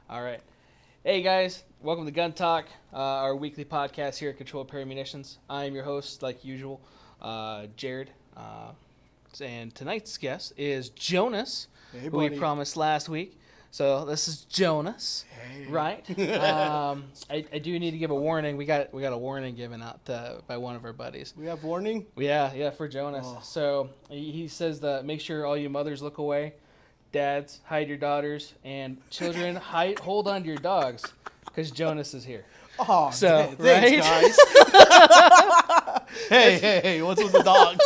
All right. Hey, guys. Welcome to Gun Talk, our weekly podcast here at Control Perry Munitions. I'm your host, like usual, Jared. And tonight's guest is Jonas, Hey, who we buddy. promised last week. So this is Jonas, Hey. right? I do need to give a warning. We got a warning given out by one of our buddies. We have warning? Yeah, for Jonas. Oh. So he says that make sure all you mothers look away. Dads, hide your daughters, and children, hold on to your dogs, because Jonas is here. Oh, So, thanks, right? guys. hey, what's with the dogs?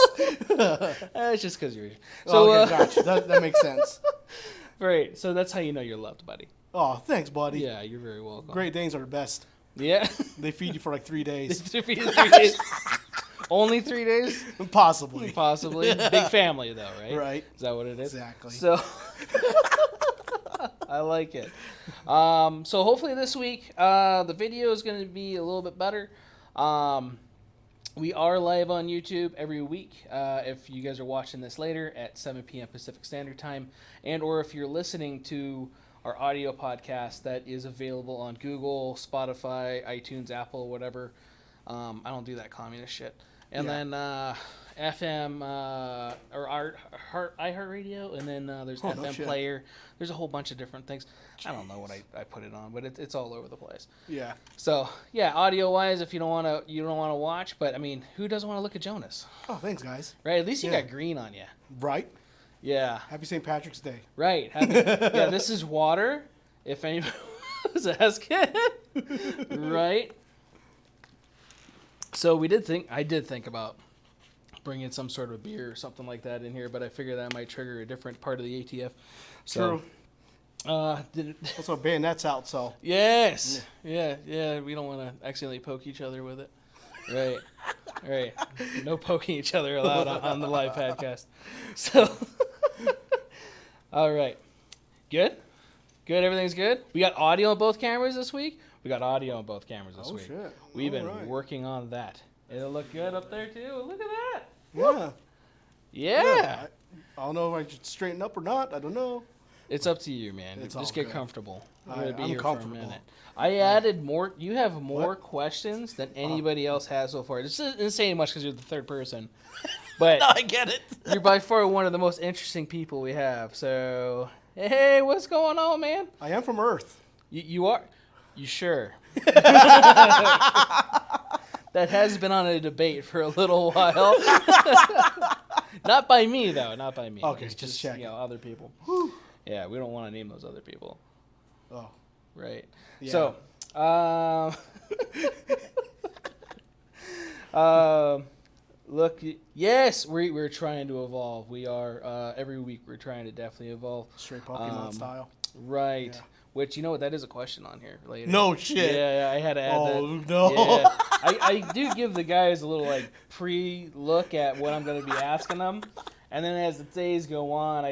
It's just because you're here. So, Okay, gotcha. That makes sense. Right, so that's how you know you're loved, buddy. Oh, thanks, buddy. Yeah, you're very welcome. Great Danes are the best. Yeah. They feed you for like 3 days. 3 days. Only 3 days? Possibly. Possibly. Big family, though, right? Right. Is that what it is? Exactly. So, I like it. So hopefully this week, the video is going to be a little bit better. We are live on YouTube every week. If you guys are watching this later at 7 p.m. Pacific Standard Time, and or if you're listening to our audio podcast that is available on Google, Spotify, iTunes, Apple, whatever. I don't do that communist shit. And then FM or iHeartRadio, and then there's FM Player. There's a whole bunch of different things. Jeez. I don't know what I put it on, but it's all over the place. Yeah. So yeah, audio wise, if you don't want to watch, but I mean, who doesn't want to look at Jonas? Oh, thanks, guys. Right. At least you got green on you. Right. Yeah. Happy St. Patrick's Day. Right. Yeah. This is water. If anybody was asking. Right. So I did think about bringing some sort of beer or something like that in here, but I figured that might trigger a different part of the ATF. So, true. Also, bayonet's out, so. Yes. Yeah. We don't want to accidentally poke each other with it. Right. No poking each other allowed on the live podcast. So, all right. Good. Everything's good. We got audio on both cameras this week. Week. Oh, shit. We've been working on that. It'll look good up there, too. Look at that. Yeah. I don't know if I should straighten up or not. I don't know. It's up to you, man. Just get comfortable. I'm going to be here for a minute. I added more. You have more questions than anybody else has so far. This isn't saying much because you're the third person. But No, I get it. You're by far one of the most interesting people we have. So, hey, what's going on, man? I am from Earth. You are? You sure? That has been on a debate for a little while. Not by me, though. Not by me. Okay, it's just checking. Other people. Whew. Yeah, we don't want to name those other people. Oh. Right. Yeah. So, look, yes, we're trying to evolve. We are, every week we're trying to definitely evolve. Straight Pokemon style. Right. Yeah. Which, you know what, that is a question on here later. No shit. Yeah, I had to add that. Oh, no. Yeah. I do give the guys a little, pre-look at what I'm going to be asking them. And then as the days go on,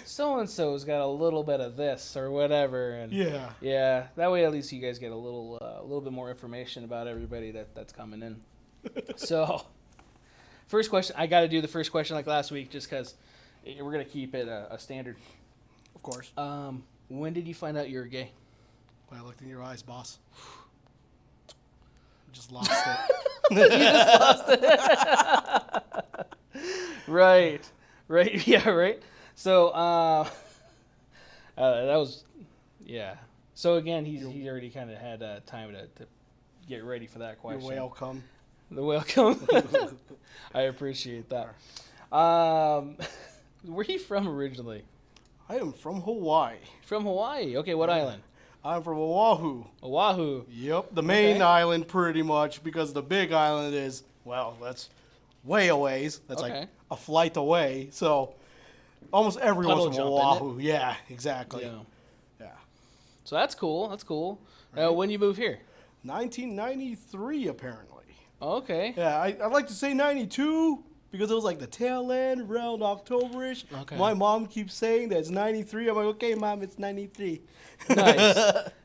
so-and-so's got a little bit of this or whatever. And yeah, that way at least you guys get a little bit more information about everybody that's coming in. So, first question, I got to do the first question like last week just because we're going to keep it a standard. Of course. When did you find out you were gay? When I looked in your eyes, boss. Just lost it. You just lost it. Right. Yeah, right. So, that was, yeah. So again, he already kind of had time to get ready for that question. Your welcome. The welcome. I appreciate that. Where are you from originally? I am from Hawaii. From Hawaii. Okay, what island? I'm from Oahu. Oahu. Yep, the main island pretty much, because the big island is, that's way a ways. That's like a flight away. So almost everyone's from Oahu. Yeah, exactly. Yeah. So that's cool. Right. When you move here? 1993, apparently. Okay. Yeah, I like to say 92 because it was like the tail end around October-ish. Okay. My mom keeps saying that it's 93. I'm like, okay, Mom, it's 93.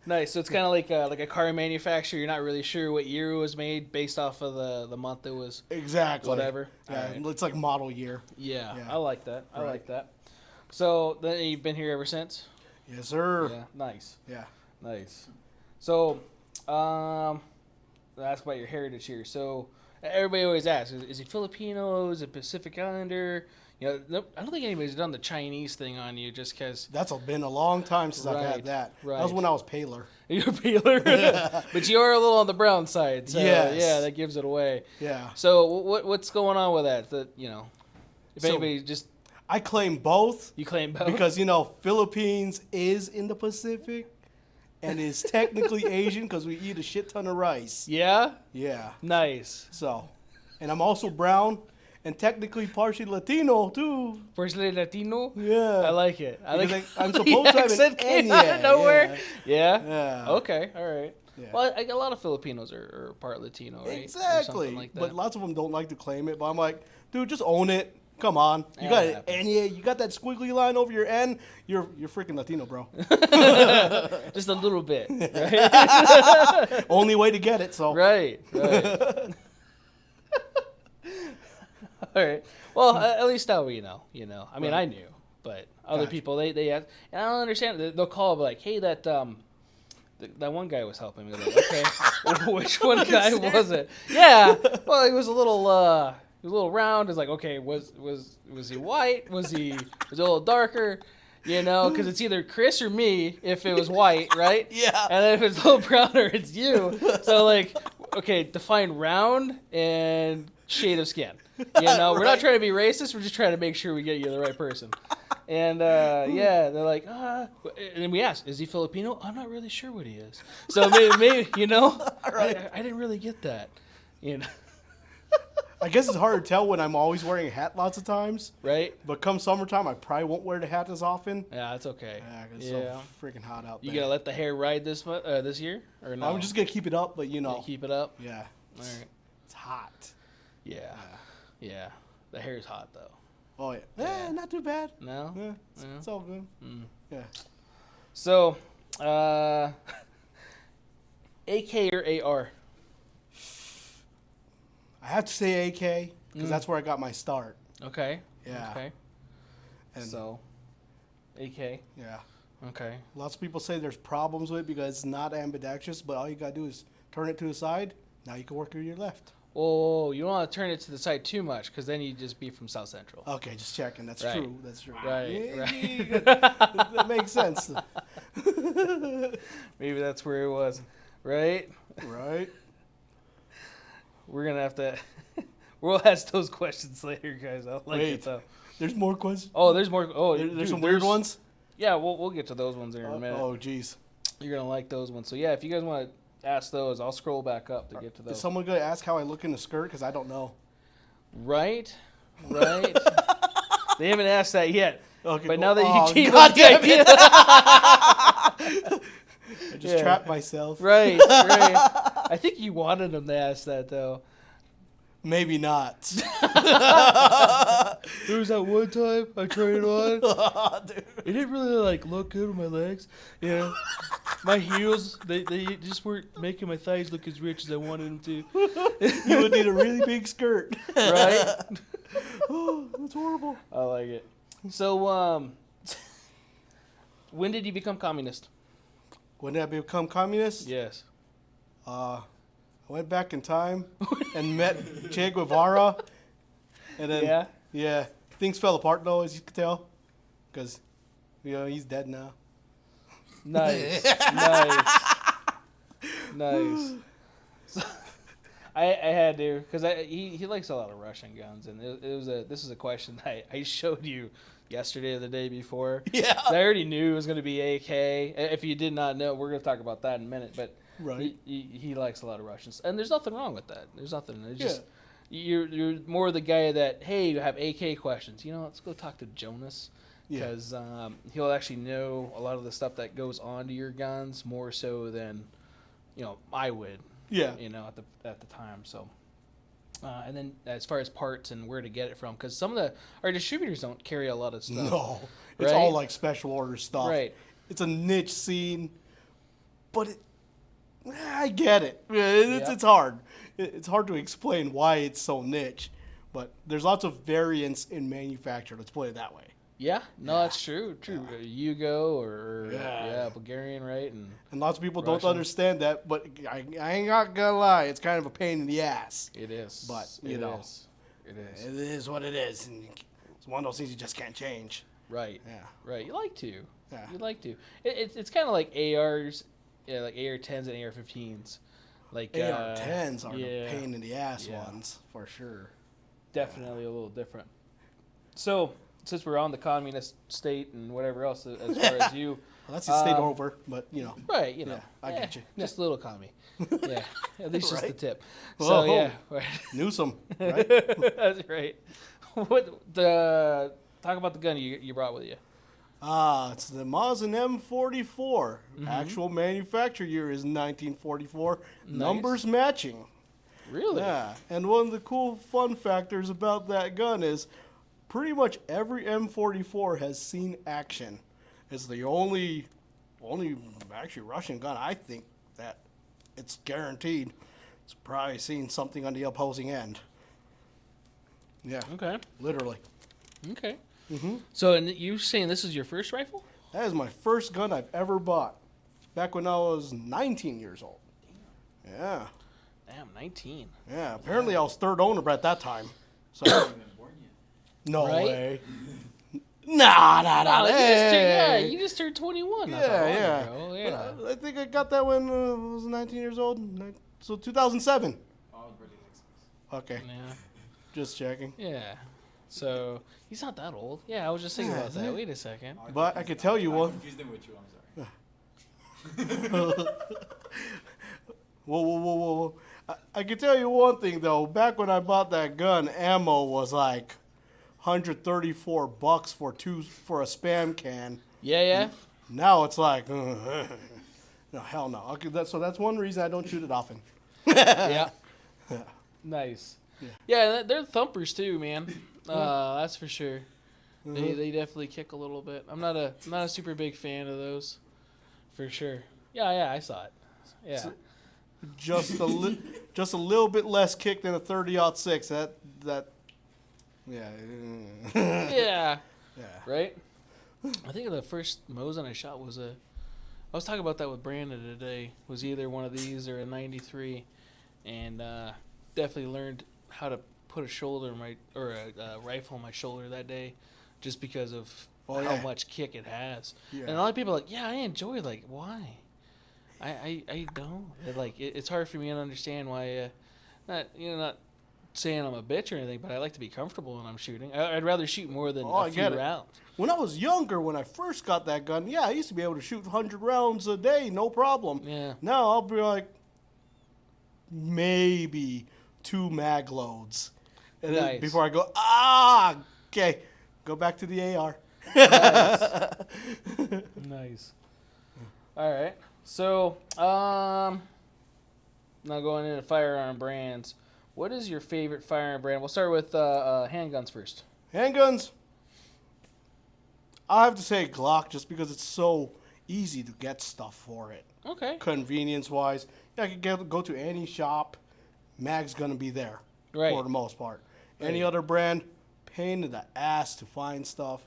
Nice. So it's kind of like a car manufacturer. You're not really sure what year it was made based off of the month it was. Exactly. Whatever. Yeah, it's like model year. Yeah. I like that. I like that. So then you've been here ever since? Yes, sir. Yeah, nice. Yeah. Nice. So, I'll ask about your heritage here. So, everybody always asks, is he Filipino? Is it Pacific Islander? I don't think anybody's done the Chinese thing on you just because. That's been a long time since I've had that. Right. That was when I was paler. You're paler, but you are a little on the brown side. So, yes. Yeah, that gives it away. Yeah. So, what's going on with that? If anybody just. I claim both. You claim both? Because, Philippines is in the Pacific and is technically Asian because we eat a shit ton of rice. Yeah? Yeah. Nice. So, and I'm also brown and technically partially Latino, too. Partially Latino? Yeah. I like it. I'm supposed to have an N. Out of nowhere. Yeah. Okay. All right. Yeah. Well, a lot of Filipinos are part Latino, right? Exactly. Like that. But lots of them don't like to claim it. But I'm like, dude, just own it. Come on. You got an N. You got that squiggly line over your N. You're freaking Latino, bro. Just a little bit. Right? Only way to get it. So. Right. All right. Well, at least now we know. I mean, I knew, but other people they ask, and I don't understand. They'll call like, "Hey, that one guy was helping me." Like, okay, which one guy was it? Yeah. Well, he was a little round. It's like, okay, was he white? Was he a little darker? Because it's either Chris or me if it was white, right? Yeah. And then if it's a little browner, it's you. So like, okay, define round and shade of skin. We're not trying to be racist. We're just trying to make sure we get you the right person. And they're like, and then we ask, is he Filipino? I'm not really sure what he is. So maybe Right. I didn't really get that. I guess it's hard to tell when I'm always wearing a hat lots of times. Right. But come summertime, I probably won't wear the hat as often. Yeah, that's okay. Yeah, 'cause it's so freaking hot out there. You gonna let the hair ride this year or no? I'm just gonna keep it up, but keep it up. Yeah. All right. It's hot. Yeah. Yeah. The hair's hot though. Oh yeah. Not too bad. No. Yeah, it's all good. Mm. Yeah. So, AK or AR? I have to say AK because that's where I got my start. Okay. Yeah. Okay. And So, AK. yeah. Okay. Lots of people say there's problems with it because it's not ambidextrous, but all you gotta do is turn it to the side. Now you can work with your left. Oh, you don't want to turn it to the side too much because then you just be from South Central. Okay, just checking. That's Right. true. That's true. Right. That makes sense. Maybe that's where it was. Right? Right. We're going to have to... We'll ask those questions later, guys. I like it, though. There's more questions? Oh, there's more... Oh, there's some weird ones? Yeah, we'll get to those ones in a minute. Oh, jeez. You're going to like those ones. So, yeah, if you guys want to ask those, I'll scroll back up to get to those. Is someone going to ask how I look in the skirt? Because I don't know. Right. They haven't asked that yet. Okay, but now that you keep God the damn idea... I just trapped myself. Right. I think you wanted them to ask that, though. Maybe not. There was that one time I tried it on. Oh, dude. It didn't really look good on my legs. Yeah. My heels, they just weren't making my thighs look as rich as I wanted them to. You would need a really big skirt. Right? Oh, that's horrible. I like it. So, when did you become communist? When did I become communist? Yes. I went back in time and met Che Guevara. And then, yeah, things fell apart, though, as you can tell. Because, he's dead now. Nice. So, I had to, because he likes a lot of Russian guns, and this is a question I showed you yesterday or the day before. Yeah. I already knew it was going to be AK. If you did not know, we're going to talk about that in a minute, but right. he likes a lot of Russians, and there's nothing wrong with that. There's nothing. It's just you're more the guy that, hey, you have AK questions. Let's go talk to Jonas. Because he'll actually know a lot of the stuff that goes onto your guns more so than, I would. Yeah. At the time. So, and then as far as parts and where to get it from, because some of our distributors don't carry a lot of stuff. No, it's all like special order stuff. Right. It's a niche scene, but I get it. It's hard. It's hard to explain why it's so niche, but there's lots of variance in manufacture. Let's put it that way. Yeah, no, that's true. True. Yugo or Yeah. Bulgarian, right? And lots of people Russian. don't understand that, but I ain't not gonna lie, it's kind of a pain in the ass. It is. But It know, is. It is. it is what it is, and it's one of those things you just can't change. Right. Yeah. Right. You like to. Yeah. You like to. It's kind of like ARs, like AR-10s and AR-15s. Like AR-10s are yeah, the pain in the ass yeah. ones for sure. Definitely a little different. So, since we're on the communist state and whatever else, as far as you, Well, that's the state over, but right? I get you. Just a little commie. Yeah, at least just the Right. tip. Whoa. So yeah, right. Newsom, right? That's right. What the talk about the gun you brought with you? It's the Mosin M44. Mm-hmm. Actual manufacture year is 1944. Nice. Numbers matching. Really? Yeah, and one of the cool fun factors about that gun is pretty much every M44 has seen action. It's the only actually Russian gun I think that it's guaranteed it's probably seen something on the opposing end. Yeah, Okay. literally. Okay. Mm-hmm. So, and you saying this is your first rifle? That is my first gun I've ever bought. Back when I was 19 years old. Yeah. Damn, 19. Yeah. Apparently I was third owner at that time. So no Right? way. Nah. Oh, Hey. you just turned 21. not Yeah, that long yeah. ago. Yeah. But I think I got that when I was 19 years old. So 2007. Okay. Yeah. Just checking. Yeah. So he's not that old. Yeah, I was just thinking about that. Wait a second. But I could tell you one. confused them with you. I'm sorry. Whoa. I can tell you one thing though. Back when I bought that gun, ammo was like $134 for a spam can. Yeah. Now it's like, no, hell no. Okay, so that's one reason I don't shoot it often. Yeah. Yeah. Nice. Yeah. Yeah, they're thumpers too, man. That's for sure. They definitely kick a little bit. I'm not a super big fan of those, for sure. Yeah, I saw it. Yeah. So- just a little bit less kick than a 30-06. That. Yeah. Yeah. Yeah. Right? I think the first Mosin I shot was I was talking about that with Brandon today. Was either one of these or a 93, and definitely learned how to put a rifle on my shoulder that day, just because of how much kick it has. Yeah. And a lot of people are like, yeah, I enjoy it. Like, why? I don't. It's hard for me to understand why. Not saying I'm a bitch or anything, but I like to be comfortable when I'm shooting. I'd rather shoot more than a few rounds. When I was younger, when I first got that gun, yeah, I used to be able to shoot 100 rounds a day, no problem. Yeah. Now I'll be like, maybe 2 mag loads. And then Nice. before I go, okay, go back to the AR. Nice. All right. So, now going into firearm brands, what is your favorite firearm brand? We'll start with handguns first. Handguns, I have to say Glock just because it's so easy to get stuff for it. Okay. Convenience-wise, I could go to any shop, mag's going to be there Right. for the most part. Any Right. other brand, pain in the ass to find stuff,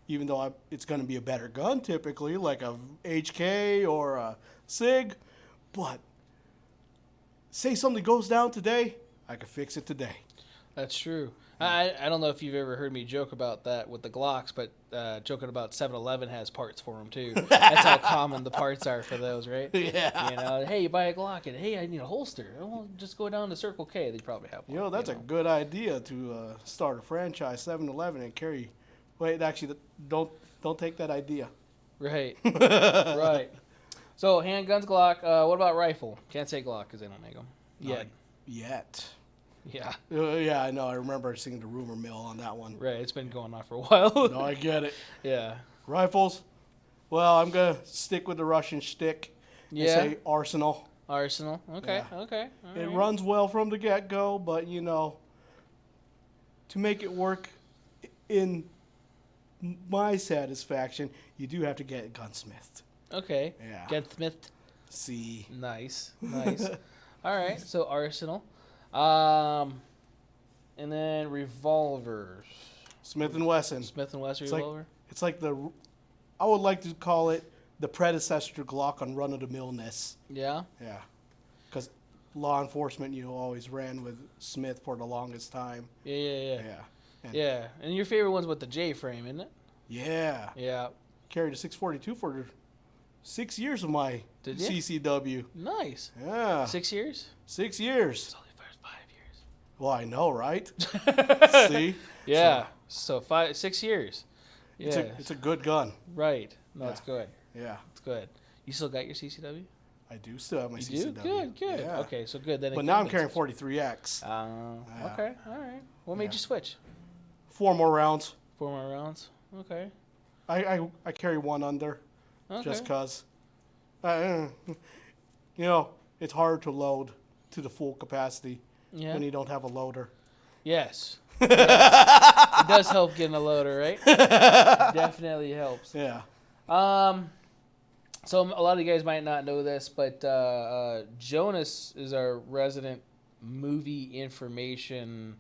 even though it's going to be a better gun typically, like a HK or a SIG. But say something goes down today, I can fix it today. That's true. I don't know if you've ever heard me joke about that with the Glocks, but joking about 7-Eleven has parts for them too. That's how common the parts are for those, right? Yeah. You know, hey, you buy a Glock, and hey, I need a holster. Well, just go down to Circle K. They probably have one. You know, that's a good idea to start a franchise, 7-Eleven, and carry. Wait, actually, don't take that idea. Right. Right. So, handguns, Glock. What about rifle? Can't say Glock because they don't make them. Not yet. Yeah. Yeah, I know. I remember seeing the rumor mill on that one. Right. It's been going on for a while. No, I get it. Yeah. Rifles. Well, I'm going to stick with the Russian shtick and say Arsenal. Arsenal. Okay. Yeah. Okay. All It right. runs well from the get-go, but, to make it work in my satisfaction, you do have to get it gunsmithed. Okay. Yeah. Gunsmith. See. Nice. Nice. All right. So, Arsenal. And then revolvers. Smith & Wesson. Smith & Wesson It's revolver? It's like I would like to call it the predecessor to Glock on run-of-the-millness. Yeah? Yeah. Because law enforcement, always ran with Smith for the longest time. Yeah. And Yeah. And your favorite one's with the J frame, isn't it? Yeah. Yeah. Carried a 642 for 6 years of my Did ya? CCW. Nice. Yeah. 6 years? 6 years. It's only for 5 years. Well, I know, right? See? Yeah. So 6 years. It's, Yeah. it's a good gun. Right. No, Yeah. it's good. Yeah. It's good. You still got your CCW? I do still have my You CCW. do? Good, good. Yeah. Okay, so good. Then But now I'm carrying 43X. Yeah. Okay, all right. What made Yeah. you switch? 4 more rounds. 4 more rounds? Okay. I carry one under. Okay. Just because. It's hard to load to the full capacity Yeah. when you don't have a loader. Yes. Yes. It does help getting a loader, right? It definitely helps. Yeah. So a lot of you guys might not know this, but Jonas is our resident movie information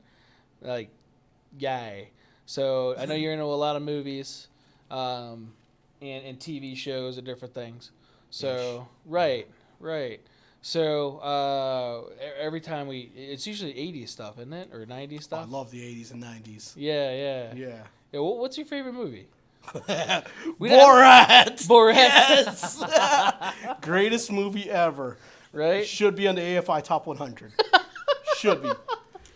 guy. So I know you're into a lot of movies, and TV shows and different things. So right. So every time it's usually 80s stuff, isn't it, or 90s stuff? I love the 80s and 90s. Yeah. Yeah. What's your favorite movie? Borat! Borat. Yes! Greatest movie ever. Right? Should be on the AFI Top 100. Should be.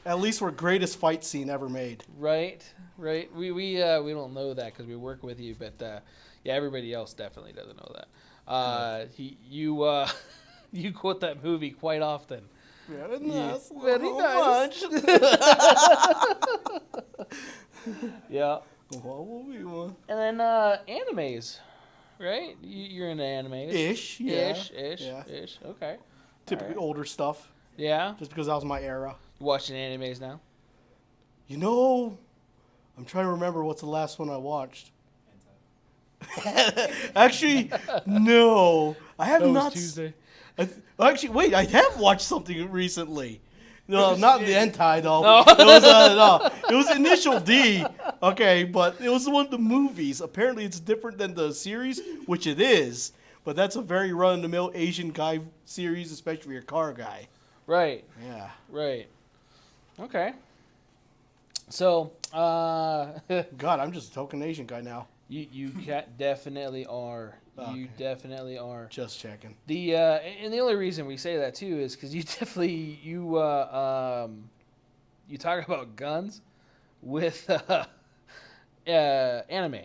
At least for greatest fight scene ever made. Right. We don't know that because we work with you, but everybody else definitely doesn't know that. You quote that movie quite often. Very nice. Very nice. Yeah. What will be one? And then animes, right? You're into animes. Ish, yeah. Ish. Okay. Typically All right. older stuff. Yeah. Just because that was my era. Watching animes now? I'm trying to remember what's the last one I watched. Actually, no. I have not. Tuesday. Actually, wait. I have watched something recently. No, not the hentai though. No. It was Initial D. Okay, but it was one of the movies. Apparently, it's different than the series, which it is. But that's a very run-of-the-mill Asian guy series, especially for your car guy. Right. Yeah. Right. Okay. So, God, I'm just a token Asian guy now. you definitely are. Okay. You definitely are. Just checking. And the only reason we say that too is because you definitely you talk about guns with anime.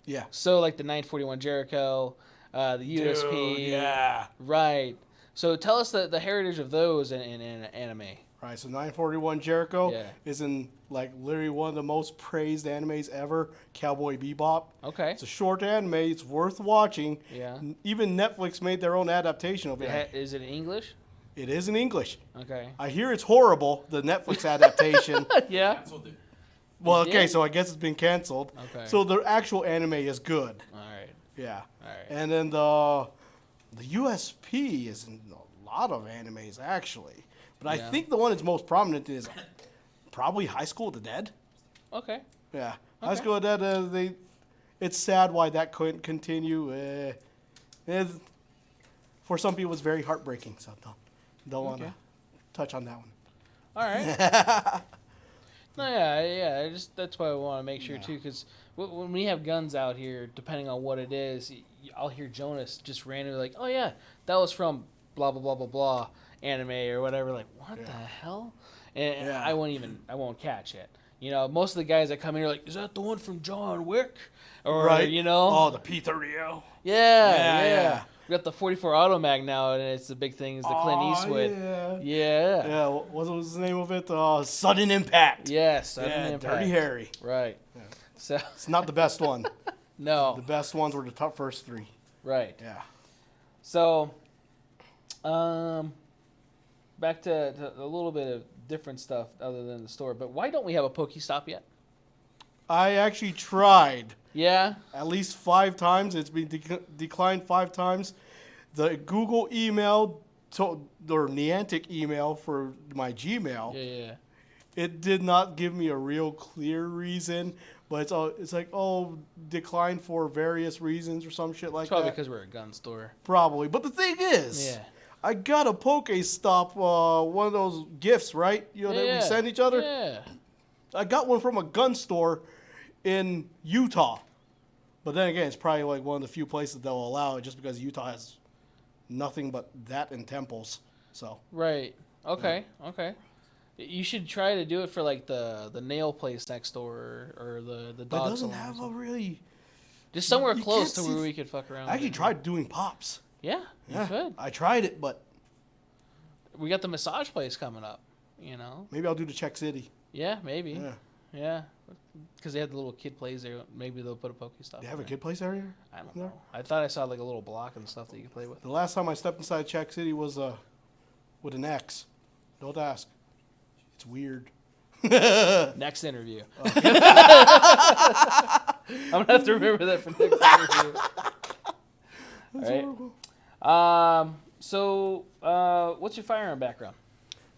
Yeah. So like the 941 Jericho, the USP. Dude, yeah. Right. So tell us the heritage of those in anime. Right, so 941 Jericho Yeah. is in literally one of the most praised animes ever, Cowboy Bebop. Okay. It's a short anime. It's worth watching. Yeah. Even Netflix made their own adaptation of it. Is it in English? It is in English. Okay. I hear it's horrible, the Netflix adaptation. Yeah. Canceled it. Well, It okay, did? so I guess it's been canceled. Okay. So the actual anime is good. All right. Yeah. All right. And then the USP is in a lot of animes, actually. But Yeah. I think the one that's most prominent is probably High School of the Dead. Okay. Yeah. High Okay. School of the Dead, it's sad why that couldn't continue. For some people, it's very heartbreaking, so don't want to Okay. touch on that one. All right. No, yeah. That's why I want to make sure Yeah. too, because when we have guns out here, depending on what it is, I'll hear Jonas just randomly like, "Oh yeah, that was from blah blah blah blah blah anime or whatever." Like, what Yeah. the hell? And Yeah. I won't catch it. Most of the guys that come in are like, "Is that the one from John Wick?" Or Right. Oh, the P30L. yeah. We got the 44 Automag now, and it's the big thing is the Clint Eastwood. Yeah. Yeah. Yeah, what was the name of it? Sudden Impact. Yes. Sudden Yeah, Impact. Dirty Harry. Right. Yeah. So It's not the best one. no. The best ones were the top first 3. Right. Yeah. So, back to a little bit of different stuff other than the store. But why don't we have a Pokestop yet? I actually tried Yeah. at least 5 times. It's been declined 5 times. The Google email or Niantic email for my Gmail, Yeah. it did not give me a real clear reason. But it's like, declined for various reasons or some shit like It's probably that. because we're a gun store. Probably. But the thing is, Yeah. I got a Pokestop, one of those gifts, right? That we send each other. Yeah. I got one from a gun store in Utah. But then again, it's probably like one of the few places that will allow it just because Utah has nothing but that and temples. So. Right. Okay. Yeah. Okay. You should try to do it for like the nail place next door or the dog But it doesn't salon have a really... Just somewhere you close can't to where we could fuck around. I actually tried doing pops. Yeah, you could. I tried it, but... We got the massage place coming up, you know? Maybe I'll do the Czech City. Yeah, maybe. Yeah. Yeah. Because they have the little kid plays there. Maybe they'll put a Pokestop. They have a kid place area? I don't know. I thought I saw like a little block and stuff that you could play with. The last time I stepped inside Czech City was with an ex. Don't ask. It's weird. Next interview. Okay. I'm going to have to remember that for next interview. All right. So, what's your firearm background?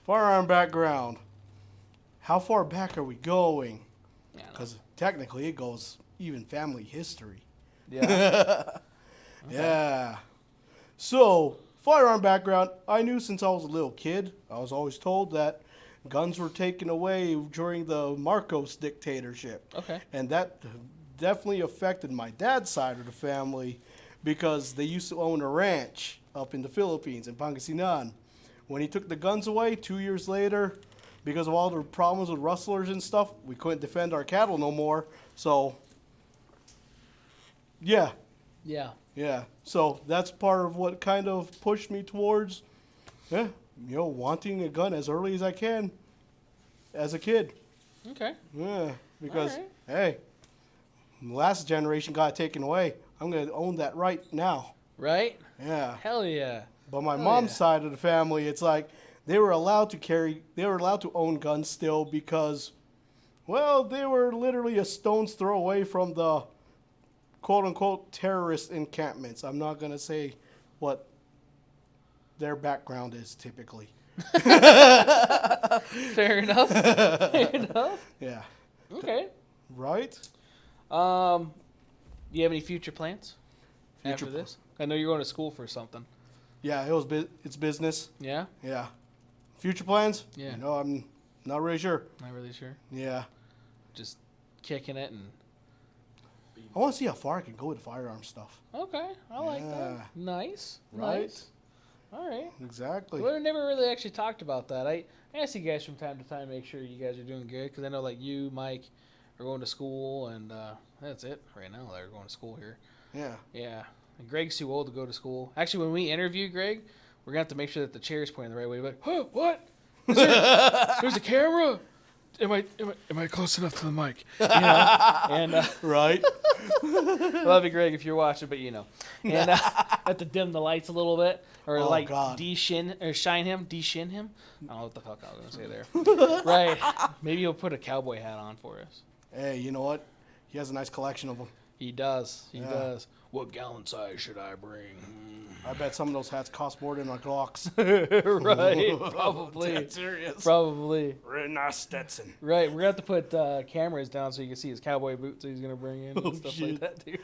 Firearm background. How far back are we going? Because Yeah, technically it goes even family history. Yeah. Okay. Yeah. So, firearm background. I knew since I was a little kid. I was always told that guns were taken away during the Marcos dictatorship. Okay. And that definitely affected my dad's side of the family because they used to own a ranch up in the Philippines, in Pangasinan. When he took the guns away, 2 years later, because of all the problems with rustlers and stuff, we couldn't defend our cattle no more. So, yeah. Yeah. Yeah. So that's part of what kind of pushed me towards, wanting a gun as early as I can as a kid. Okay. Yeah. Because, All right. hey, the last generation got it taken away. I'm going to own that right now. Right? Yeah. Hell yeah. But my mom's side of the family, it's like they were allowed to own guns still because, well, they were literally a stone's throw away from the quote-unquote terrorist encampments. I'm not going to say what their background is typically. Fair enough. Fair enough. Yeah. Okay. Right? Do you have any future plans after Future this? I know you're going to school for something. Yeah, it's business. Yeah? Yeah. Future plans? Yeah. I'm not really sure. Not really sure. Yeah. Just kicking it and... I want to see how far I can go with firearm stuff. Okay. I like Yeah. that. Nice. Right? Nice. All right. Exactly. Well, we never really actually talked about that. I ask you guys from time to time, make sure you guys are doing good, because I know like you, Mike, are going to school, and that's it right now. They're going to school here. Yeah. Yeah. And Greg's too old to go to school. Actually, when we interview Greg, we're going to have to make sure that the chair's pointing the right way. Like, huh, what? There's a camera? Am I close enough to the mic? You know? And Right. love you, Greg, if you're watching, but you know. And have to dim the lights a little bit, or de-shin him. I don't know what the fuck I was gonna say there. Right? Maybe he'll put a cowboy hat on for us. Hey, you know what? He has a nice collection of them. He does. He Yeah. does. What gallon size should I bring? I bet some of those hats cost more than our Glocks. Right? Probably. Dead serious. Probably. Really nice Stetson. Right. We're going to have to put cameras down so you can see his cowboy boots that he's going to bring in and stuff like that, too.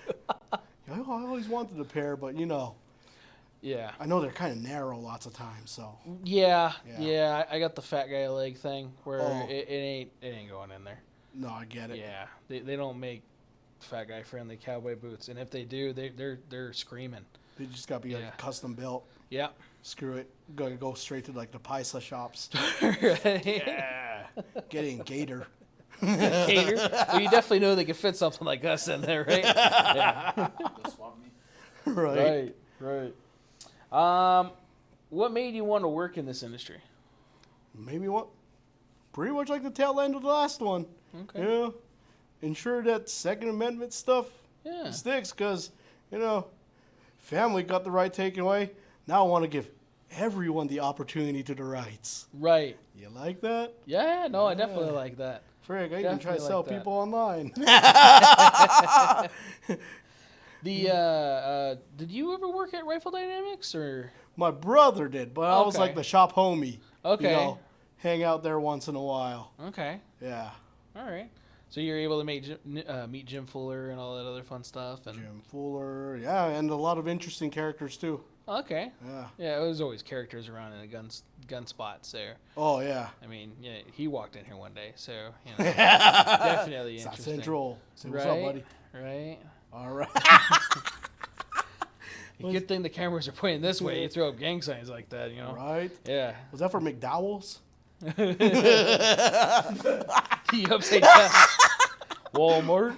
I always wanted a pair, but Yeah. I know they're kind of narrow lots of times, so. Yeah. Yeah. Yeah. I got the fat guy leg thing where Oh. it ain't going in there. No, I get it. Yeah. They don't make fat guy friendly cowboy boots, and if they do, they're screaming. They just got to be like custom built. Yeah. Screw it. Gonna go straight to like the Paisa shops. Right. Yeah. Get in Gator. Cater. Well, you definitely know they could fit something like us in there, right? Yeah. They'll swap me. Right. Right. What made you want to work in this industry? Maybe what? Pretty much like the tail end of the last one. Okay. Yeah. Ensure that Second Amendment stuff Yeah. sticks because, family got the right taken away. Now I want to give everyone the opportunity to the rights. Right. You like that? Yeah. No, I definitely like that. Frig, I even try to Definitely sell like that. people online. Did you ever work at Rifle Dynamics or? My brother did, but I was Okay. like the shop homie. Okay. Hang out there once in a while. Okay. Yeah. All right. So you're able to meet Jim Fuller and all that other fun stuff. And Jim Fuller, yeah, and a lot of interesting characters too. okay. Yeah. Yeah, it was always characters around in a gun spots there. Oh yeah. I mean, yeah, he walked in here one day, so definitely South interesting. Central. Say what's Right, up, buddy? right. All right. Good thing the cameras are pointing this way. You throw up gang signs like that, Right. Yeah. Was that for McDowell's? He upside down. Walmart.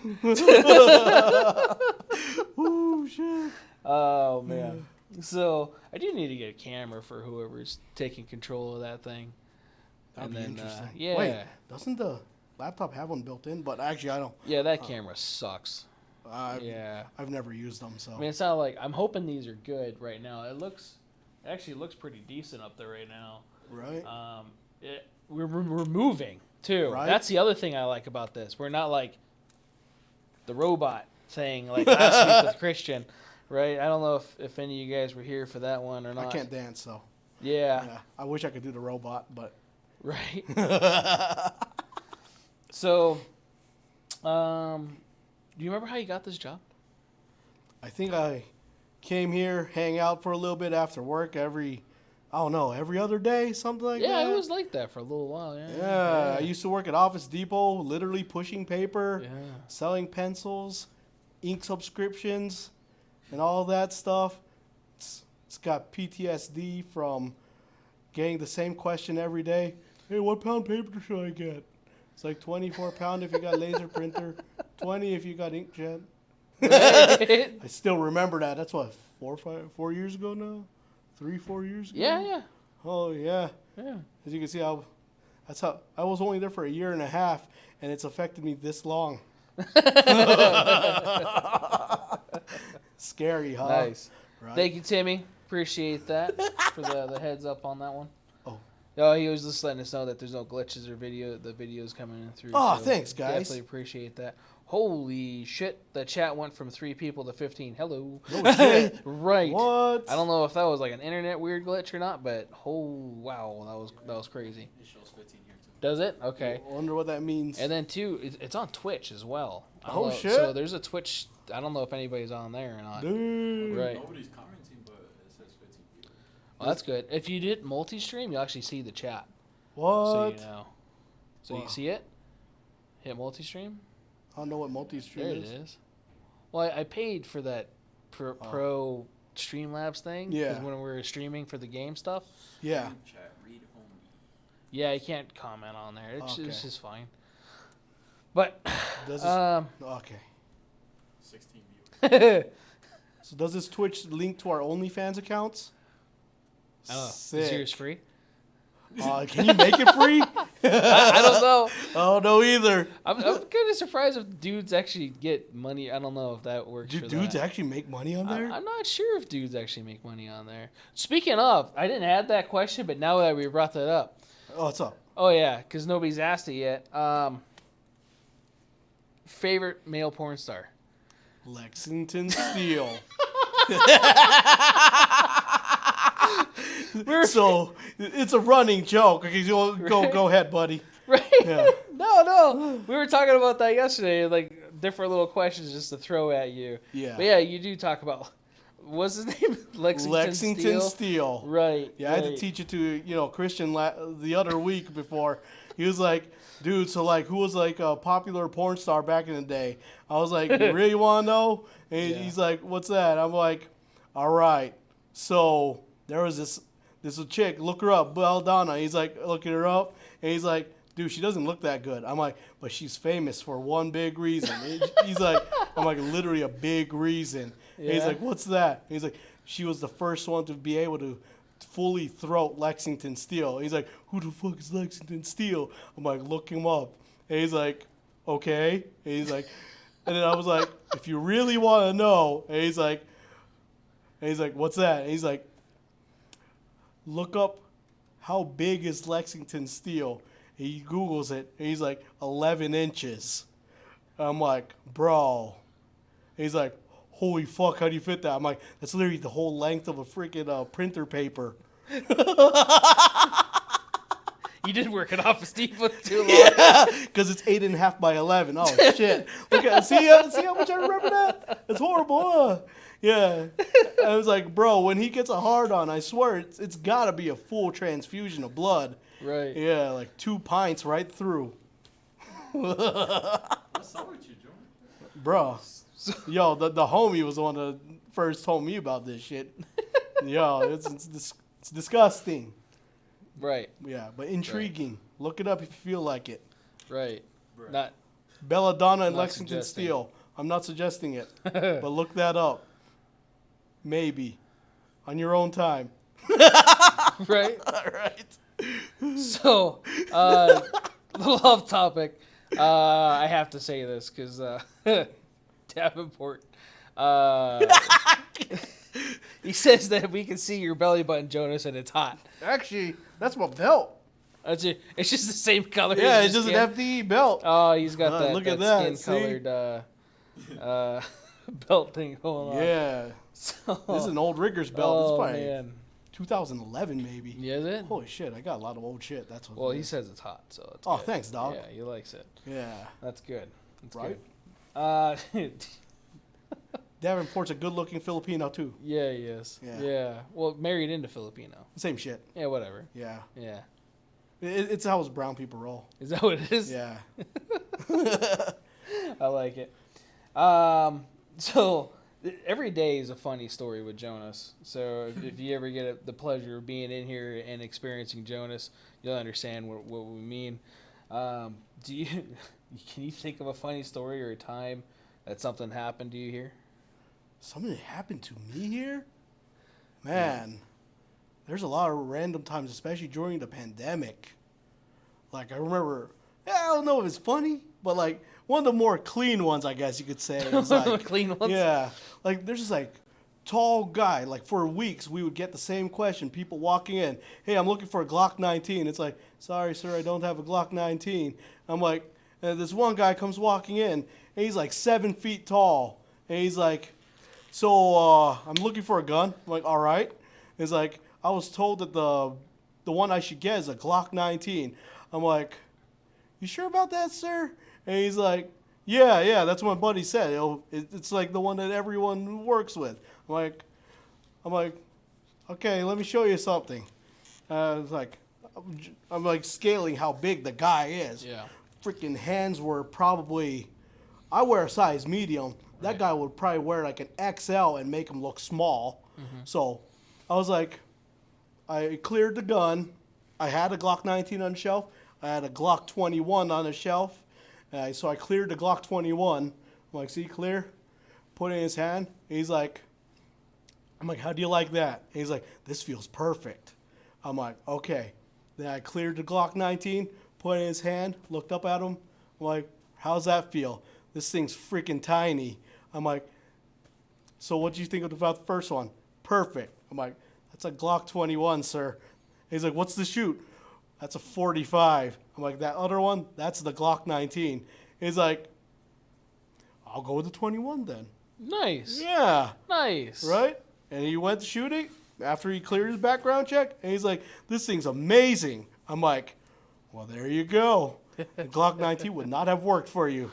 Ooh, shit. Oh man. So I do need to get a camera for whoever's taking control of that thing. That'd be interesting. Yeah. Wait, doesn't the laptop have one built in? But actually, I don't. Yeah, that camera sucks. Yeah. I've never used them, so. I mean, it's not like I'm hoping these are good right now. It actually looks pretty decent up there right now. Right. We're moving too. Right. That's the other thing I like about this. We're not like the robot thing like last week with Christian, right? I don't know if any of you guys were here for that one or not. I can't dance, so. Yeah. Yeah. I wish I could do the robot, but. Right. So, do you remember how you got this job? I think I came here, hang out for a little bit after work every other day, something like that. Yeah, it was like that for a little while. Yeah. Yeah, I used to work at Office Depot, literally pushing paper, Yeah. selling pencils, ink subscriptions, and all that stuff. It's got PTSD from getting the same question every day. Hey, what pound paper should I get? It's like 24 pound if you got laser printer, 20 if you got inkjet. Right. I still remember that. That's what, 4 years ago now? 4 years ago? Yeah. Oh, yeah. Yeah. As you can see, I was only there for a year and a half, and it's affected me this long. Scary, huh? Nice. Right? Thank you, Timmy. Appreciate that for the heads up on that one. Oh. No, he was just letting us know that there's no glitches or the videos coming in through. Oh, so thanks, guys. Definitely appreciate that. Holy shit, the chat went from 3 people to 15. Hello. Oh, shit. Right. What? I don't know if that was like an internet weird glitch or not, but wow, that was crazy. It shows 15 here too. Does it? Okay. I wonder what that means. And then too, it's on Twitch as well. I don't Oh, know. shit. So there's a Twitch. I don't know if anybody's on there or not. Dude. Right. Nobody's commenting, but it says 15 people. Well, that's good. If you did multi-stream, you'll actually see the chat. What? So you know. So Wow. you see it? Hit multi-stream. I don't know what multi-stream There it is. Well, I paid for that pro Streamlabs thing. Yeah. 'Cause when we were streaming for the game stuff. Yeah. Stream Chat, read only. Yeah, you can't comment on there. It's Okay. just fine. But Does this, okay. 16 viewers. So does this Twitch link to our OnlyFans accounts? I don't know. Is Sick. yours free? Can you make it free? I don't know. Oh, no, either. I'm kind of surprised if dudes actually get money. I don't know if that works. Do for dudes that. actually make money on there? I'm not sure if dudes actually make money on there. Speaking of, I didn't add that question, but now that we brought that up, Oh, what's up? oh yeah, because nobody's asked it yet. Favorite male porn star? Lexington Steel. So it's a running joke. Okay, go ahead, buddy. Right? Yeah. No. We were talking about that yesterday, like different little questions just to throw at you. Yeah. But yeah, you do talk about. What's his name? Lexington Steel. Right. Yeah, I had to teach it to Christian the other week before. He was like, dude, so like, who was like a popular porn star back in the day? I was like, you really want to know? And he's like, what's that? I'm like, all right. So there was this chick, look her up, Belladonna. He's like, looking her up, and he's like, dude, she doesn't look that good. I'm like, but she's famous for one big reason. He's like, I'm like, literally a big reason. Yeah. And he's like, what's that? And he's like, she was the first one to be able to fully throat Lexington Steel. He's like, who the fuck is Lexington Steel? I'm like, look him up. And he's like, okay. And he's like, and then I was like, if you really want to know, and he's like, what's that? And he's like, look up how big is Lexington Steel. He Googles it, and he's like, 11 inches. I'm like, bro. And he's like, holy fuck, how do you fit that? I'm like, that's literally the whole length of a freaking printer paper. You You did work it off of Steve for too long. Yeah, because it's 8.5 by 11. Oh shit! Look at see how much I remember that? It's horrible. Yeah, I was like, bro, when he gets a hard on, I swear it's gotta be a full transfusion of blood. Right. Yeah, like 2 pints right through. What's up with you, Jonas? Bro, yo, the homie was the one that first told me about this shit. Yo, it's disgusting. Right. Yeah, but intriguing. Look it up if you feel like it. Right. Bruh. Not. Belladonna and Not Lexington suggesting. Steel. I'm not suggesting it, but look that up. Maybe. On your own time. Right. All right. So, little off topic. I have to say this because Davenport. He says that we can see your belly button, Jonas, and it's hot. Actually, that's my belt. It's just the same color. Yeah, as it's your just an skin. FDE belt. Oh, he's got that, look that at that, skin-colored belt thing going on. Yeah. So, This is an old Riggers belt. It's oh, probably man. 2011 maybe. Yeah, is it? Holy shit, I got a lot of old shit. That's what. Well, it he is. says it's hot, so it's Oh, good. thanks, dog. Yeah, he likes it. Yeah. That's good. That's Right? good. Davenport's a good-looking Filipino too. Yeah, he is. Yeah. Yeah. Well, married into Filipino. Same shit. Yeah, whatever. Yeah. Yeah. It's how brown people roll. Is that what it is? Yeah. I like it. So every day is a funny story with Jonas. So if you ever get the pleasure of being in here and experiencing Jonas, you'll understand what we mean. Can you think of a funny story or a time that something happened to you here? Something happened to me here? Man, there's a lot of random times, especially during the pandemic. Like, I remember, I don't know if it's funny, but like, one of the more clean ones, I guess you could say. Is like, Clean ones? yeah. Like, there's this like tall guy. Like, for weeks, we would get the same question. People walking in, hey, I'm looking for a Glock 19. It's like, sorry, sir, I don't have a Glock 19. I'm like, and this one guy comes walking in, and he's like 7 feet tall. And he's like, so I'm looking for a gun. I'm like, all right. He's like, I was told that the one I should get is a Glock 19. I'm like, you sure about that, sir? And he's like, yeah, that's what my buddy said. It's like the one that everyone works with. I'm like, okay, let me show you something. It's like, I'm like scaling how big the guy is. Yeah. Freaking hands were probably, I wear a size medium. That Right. guy would probably wear like an XL and make him look small. Mm-hmm. So I was like, I cleared the gun. I had a Glock 19 on the shelf. I had a Glock 21 on the shelf. So I cleared the Glock 21. I'm like, see, clear? Put it in his hand. I'm like, how do you like that? And he's like, this feels perfect. I'm like, okay. Then I cleared the Glock 19, put it in his hand, looked up at him. I'm like, how's that feel? This thing's freaking tiny. I'm like, so what do you think about the first one? Perfect. I'm like, that's a Glock 21, sir. He's like, what's the shoot? That's a 45. I'm like, that other one? That's the Glock 19. He's like, I'll go with the 21 then. Nice. Yeah. Nice. Right? And he went shooting after he cleared his background check. And he's like, this thing's amazing. I'm like, well, there you go. The Glock 19 would not have worked for you.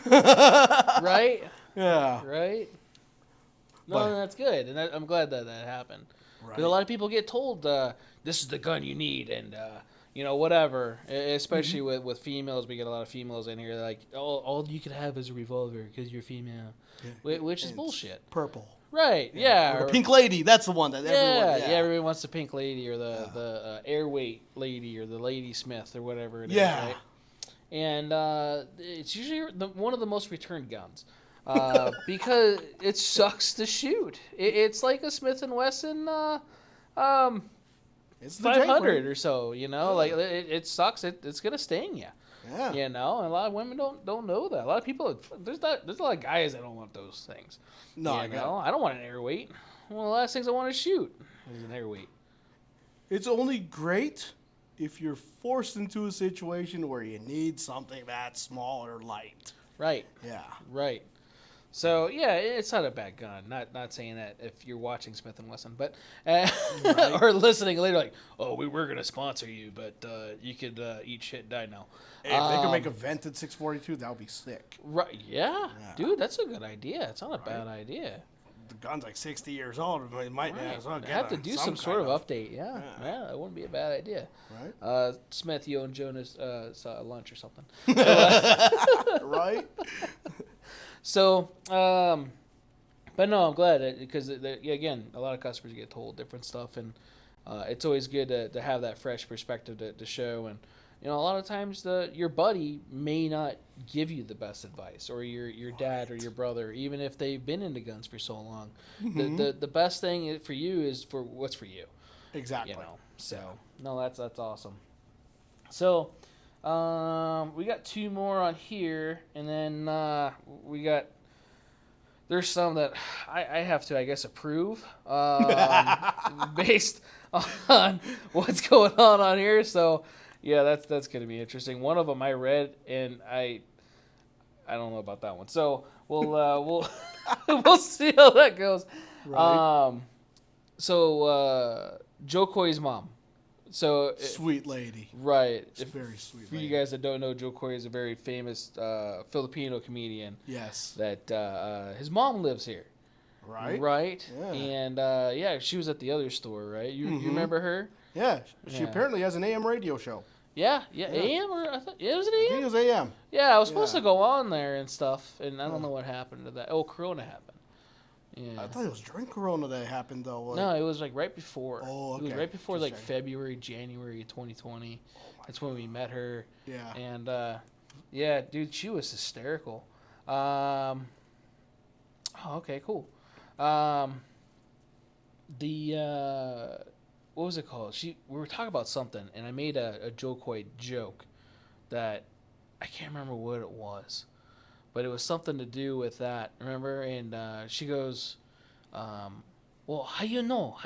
Right? Yeah. Right? No, But- that's good. And I'm glad that happened. Because a lot of people get told, this is the gun you need, and, whatever. Especially with females. We get a lot of females in here. They're like, all you can have is a revolver because you're female. Yeah. Which is And bullshit. Purple. Right, yeah. Or the pink lady. That's the one that everyone. Yeah, everyone wants the pink lady or the airweight lady or the ladysmith or whatever it is, Yeah. right? And it's usually one of the most returned guns because it sucks to shoot. It's like a Smith & Wesson It's the 500 J-frame. or so, like it sucks. It's going to sting you. Yeah. And a lot of women don't know that. A lot of people, there's a lot of guys that don't want those things. No, I I don't want an airweight. One of the last things I want to shoot is an airweight. It's only great if you're forced into a situation where you need something that small or light. Right, Yeah. right. So yeah, it's not a bad gun. Not saying that if you're watching Smith and Wesson, but or listening later, like, oh, we were gonna sponsor you, but you could eat shit and die now. Hey, if they could make a vented 642, that would be sick. Right? Yeah, dude, that's a good idea. It's not a bad idea. The gun's like 60 years old. It might have to do some sort of update. Yeah, that wouldn't be a bad idea. Right? Smith, you and Jonas saw lunch or something. Right? So, but no, I'm glad because again, a lot of customers get told different stuff, and it's always good to have that fresh perspective to show. And a lot of times your buddy may not give you the best advice, or your dad or your brother, even if they've been into guns for so long. Mm-hmm. The best thing for you is for what's for you. Exactly. So no, that's awesome. So. We got 2 more on here, and then there's some that I have to, I guess, approve based on what's going on here. So yeah, that's going to be interesting. One of them I read, and I don't know about that one. So we'll we'll see how that goes. Right. So Joe Coy's mom. So sweet lady. Right. Very sweet For lady. you guys that don't know, Joe Coy is a very famous Filipino comedian. Yes. That his mom lives here. Right. Right. Yeah. And she was at the other store, right? You remember her? Yeah. She apparently has an AM radio show. Yeah. AM, or I thought it was an AM. I think it was AM. Yeah, I was supposed to go on there and stuff, and I don't know what happened to that. Oh, Corona happened. Yeah. I thought it was during Corona that happened, though. No, it was like right before. Oh, okay. It was right before, like February, January 2020. That's when we met her. Yeah. And yeah, dude, she was hysterical. Okay, cool. What was it called? We were talking about something, and I made a Joe Coy joke that I can't remember what it was. But it was something to do with that, remember? And she goes, well, how you know?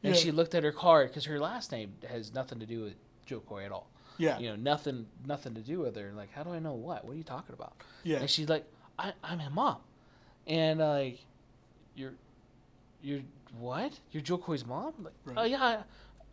And she looked at her card, because her last name has nothing to do with Joe Coy at all. Yeah. Nothing to do with her. Like, how do I know what? What are you talking about? Yeah. And she's like, I'm her mom. And like, you're what? You're Joe Coy's mom? Like, right. Oh, yeah.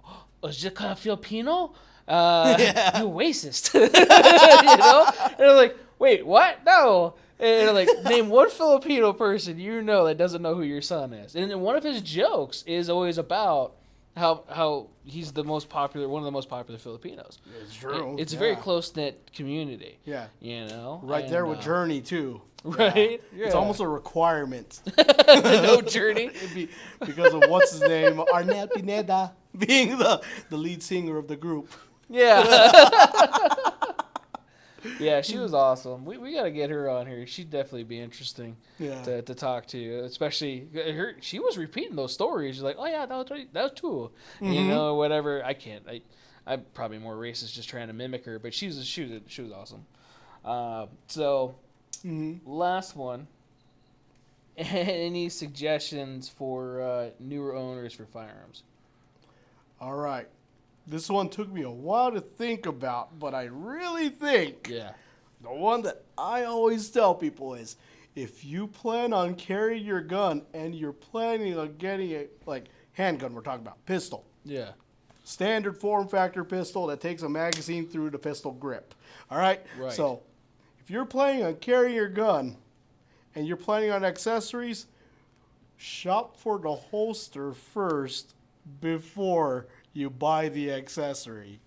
Oh, is it kind of Filipino? You're racist. And I'm like, wait, what? No. And like, name one Filipino person that doesn't know who your son is. And then one of his jokes is always about how he's one of the most popular Filipinos. It's true. It's a very close-knit community. Yeah. Right there with Journey, too. Right? Yeah. It's almost a requirement. To know Journey. Because of what's his name? Arnel Pineda being the lead singer of the group. Yeah. Yeah, she was awesome. We got to get her on here. She'd definitely be interesting to talk to, especially she was repeating those stories. She's like, oh yeah, that was true. Mm-hmm. Whatever. I can't. I'm probably more racist just trying to mimic her, but she was awesome. Last one. Any suggestions for newer owners for firearms? All right. This one took me a while to think about, but I really think the one that I always tell people is, if you plan on carrying your gun and you're planning on getting a handgun, we're talking about pistol. Yeah. Standard form factor pistol that takes a magazine through the pistol grip. All right? Right. So if you're planning on carrying your gun and you're planning on accessories, shop for the holster first before you buy the accessory.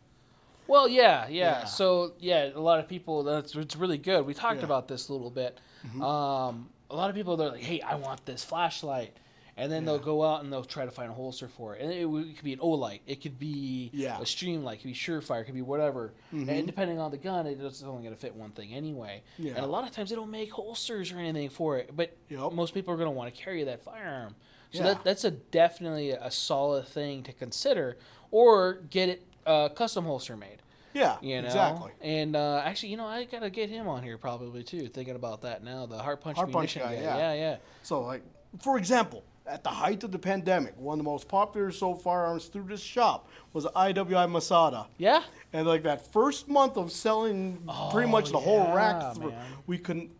Well, yeah. So, a lot of people, it's really good. We talked about this a little bit. Mm-hmm. A lot of people, they're like, hey, I want this flashlight. And then they'll go out and they'll try to find a holster for it. And it could be an O-light. It could be a Streamlight. It could be Surefire. It could be whatever. Mm-hmm. And depending on the gun, it's only going to fit one thing anyway. Yeah. And a lot of times they don't make holsters or anything for it. But most people are going to want to carry that firearm. So that's definitely a solid thing to consider. Or get it custom holster made. Yeah, exactly. And actually, I got to get him on here probably too, thinking about that now. The Heart Punch Munition guy. Yeah. So, for example, at the height of the pandemic, one of the most popular sold firearms through this shop was the IWI Masada. Yeah. And like that first month of selling pretty much the whole rack,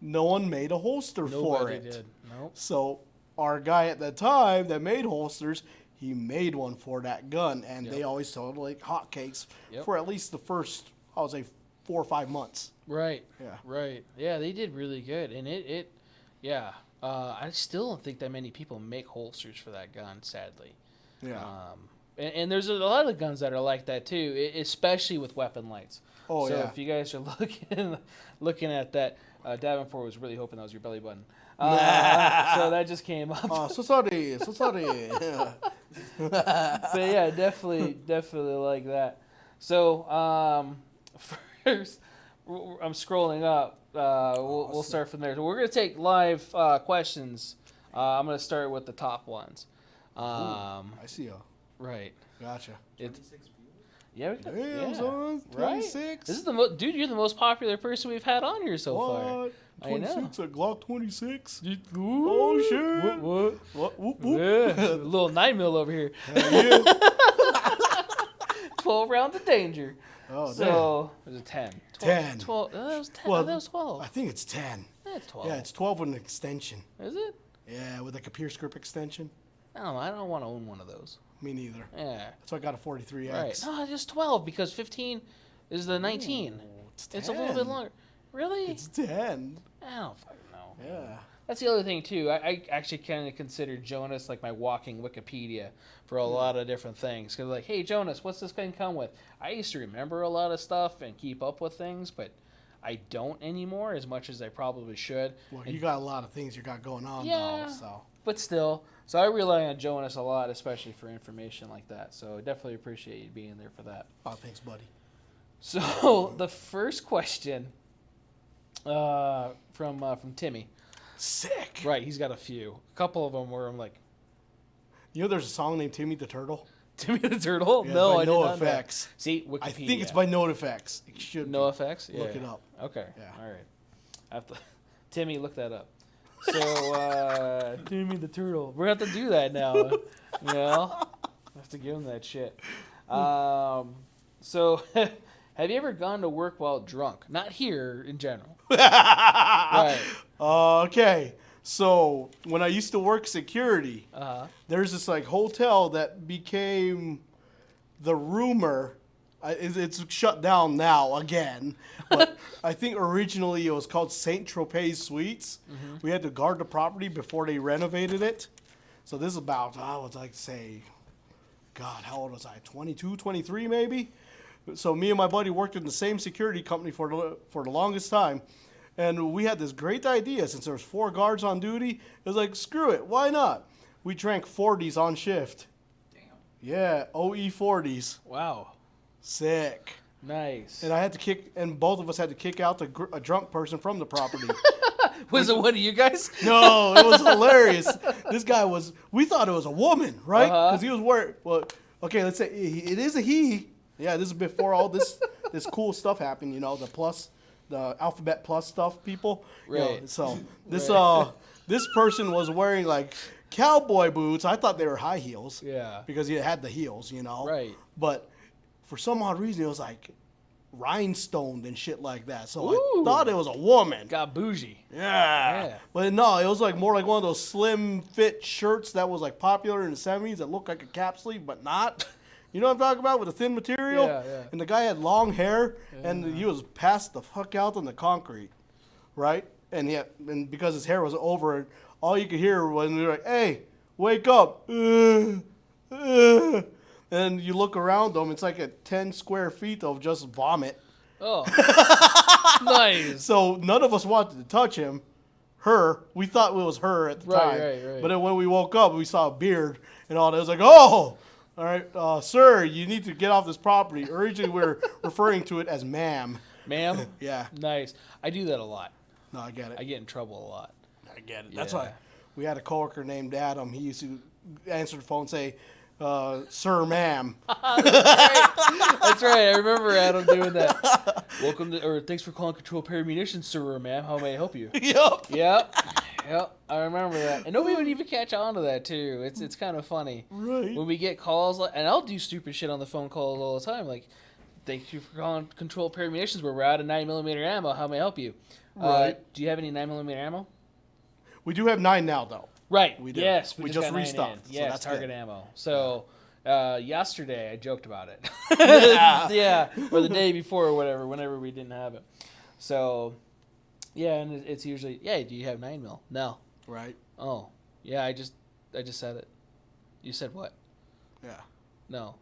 no one made a holster for it. Did. Nope. So our guy at that time that made holsters, he made one for that gun, and they always sold like hotcakes for at least the first, I would say, 4 or 5 months. Right. Yeah. Right. Yeah, they did really good, and I still don't think that many people make holsters for that gun, sadly. Yeah. And there's a lot of guns that are like that too, especially with weapon lights. Oh, so yeah. if you guys are looking at that, Davenport was really hoping that was your belly button. So that just came up. Oh, so sorry. But yeah, definitely like that. So first, I'm scrolling up. We'll start from there. So we're gonna take live questions. I'm gonna start with the top ones. I see you. Right. Gotcha. 26 viewers? Yeah. Damn, son, 26. Right. This is dude. You're the most popular person we've had on here so far. 26 at Glock 26. Ooh. Oh shit! What? Whoop, whoop. Yeah. A little 9mm over here. Yeah. 12 rounds of danger. Oh, so was it 10? 10. 12. That was 10. Well, That was 12. I think it's 10. It's 12. Yeah, it's 12 with an extension. Is it? Yeah, with like a Pierce grip extension. No, I don't want to own one of those. Me neither. Yeah. So I got a 43X. Right. No, just 12 because 15 is the 19. Ooh, it's 10. It's a little bit longer. Really? It's 10. I don't fucking know. Yeah. That's the other thing too. I actually kind of consider Jonas like my walking Wikipedia for a lot of different things. Cause like, hey Jonas, what's this gun come with? I used to remember a lot of stuff and keep up with things, but I don't anymore as much as I probably should. Well, you got a lot of things you got going on, Yeah. though. So. But still, so I rely on Jonas a lot, especially for information like that. So I definitely appreciate you being there for that. Oh, thanks, buddy. So the first question from Timmy. Sick. Right, he's got a few. A couple of them where I'm like, You know, there's a song named Timmy the Turtle. Timmy the Turtle? Yeah, No, by I did No not know. Effects. See, Wikipedia. I think it's by No Effects. It should No be. Effects. Yeah. Look it up. Okay. Yeah. All right. I have to. Timmy, look that up. So Timmy the Turtle. We're gonna have to do that now. You know, I have to give him that shit. So, have you ever gone to work while drunk? Not here in general. Right. Okay. So when I used to work security, There's this like hotel that became the rumor. It's shut down now again, but I think originally it was called Saint Tropez Suites. Mm-hmm. We had to guard the property before they renovated it. So this is about, I would like to say, God, how old was I? 22, 23 maybe? So me and my buddy worked in the same security company for the longest time. And we had this great idea, since there was 4 guards on duty, it was like, screw it, why not? We drank 40s on shift. Damn. Yeah, OE 40s. Wow. Sick. Nice. And both of us had to kick out a drunk person from the property. Was it one of you guys? No, it was hilarious. This guy we thought it was a woman, right? Uh-huh. Because he was wearing, well, okay, let's say it is a he. Yeah, this is before all this cool stuff happened, you know, the Alphabet Plus stuff, people. Right. You know, so this Right. this person was wearing like cowboy boots. I thought they were high heels. Yeah. Because he had the heels, you know. Right. But for some odd reason, it was like rhinestoned and shit like that. So Ooh. I thought it was a woman. Got bougie. Yeah. But no, it was like more like one of those slim fit shirts that was like popular in the 70s that looked like a cap sleeve, but not. You know what I'm talking about, with the thin material? Yeah, yeah. And the guy had long hair, and he was passed the fuck out on the concrete, right? And because his hair was over it, all you could hear when we were like, hey, wake up. And you look around him, it's like a 10 square feet of just vomit. Oh. Nice. So none of us wanted to touch him. We thought it was her at the time. Right. But then when we woke up, we saw a beard and all that. It was like, oh, all right, sir, you need to get off this property. Originally, we were referring to it as ma'am. Ma'am? Yeah. Nice. I do that a lot. No, I get it. I get in trouble a lot. I get it. That's Yeah. why we had a coworker named Adam. He used to answer the phone and say, Sir, ma'am. That's right. I remember Adam doing that. Welcome to, or thanks for calling Control Pair Munitions, sir, ma'am. How may I help you? Yep. Yep. I remember that. And nobody would even catch on to that, too. It's kind of funny. Right. When we get calls, and I'll do stupid shit on the phone calls all the time. Like, thank you for calling Control Pair Munitions. We're out of 9mm ammo. How may I help you? Right. Do you have any 9mm ammo? We do have 9 now, though. Right. We do. Yes. We just just got 9 restocked, in. so Yes, that's target good. ammo. So, yesterday I joked about it. Yeah. Or the day before or whatever, whenever we didn't have it. So, yeah, and it's usually, do you have 9mm? No. Right. Oh, yeah, I just said it. You said what? Yeah. No.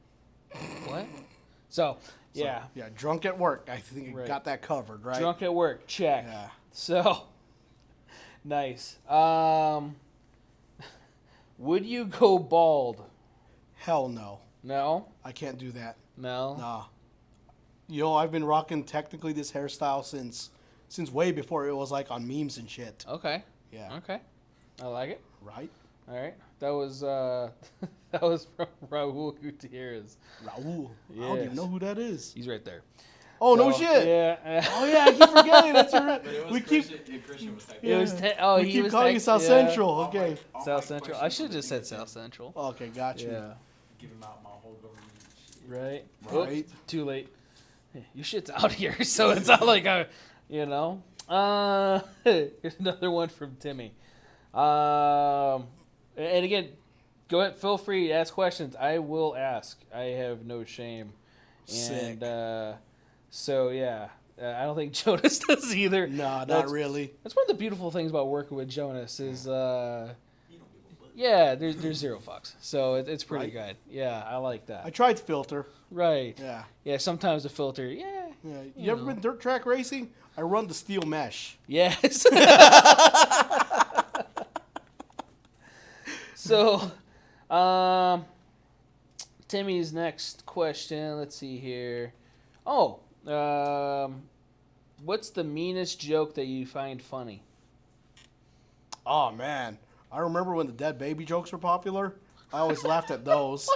What? So, yeah. Yeah, drunk at work. I think you Right. got that covered, right? Drunk at work, check. Yeah. So, nice. Would you go bald? Hell no. No? I can't do that. No? Nah. I've been rocking technically this hairstyle since way before it was like on memes and shit. Okay. Yeah. Okay. I like it. Right? All right. That was that was from Raul Gutierrez. Raul. I don't Yes. even know who that is. He's right there. Oh, no So, shit. Yeah. Oh, yeah, I keep forgetting. That's right. But it was We keep Christian was like, It was Yeah. te- we he keep was calling it text- South yeah. Central. Okay. South Central. I should have just said South Central. Okay, got you. Yeah. Give him out my whole government shit. Right. Right. Oh, too late. Your shit's out here, so it's not like here's another one from Timmy. And again, go ahead, feel free to ask questions. I will ask. I have no shame. Sick. And so yeah, I don't think Jonas does either. Nah, That's- not really. That's one of the beautiful things about working with Jonas is You don't give a fuck. yeah, there's zero fucks. So it's pretty Right. good. Yeah, I like I that. tried filter. Right. Yeah. Yeah, sometimes the filter, yeah. Yeah. You You ever know. been dirt track racing? I run the steel mesh. Yes. So, Timmy's next question. Let's see here. Oh, what's the meanest joke that you find funny? Oh, man. I remember when the dead baby jokes were popular. I always laughed at those.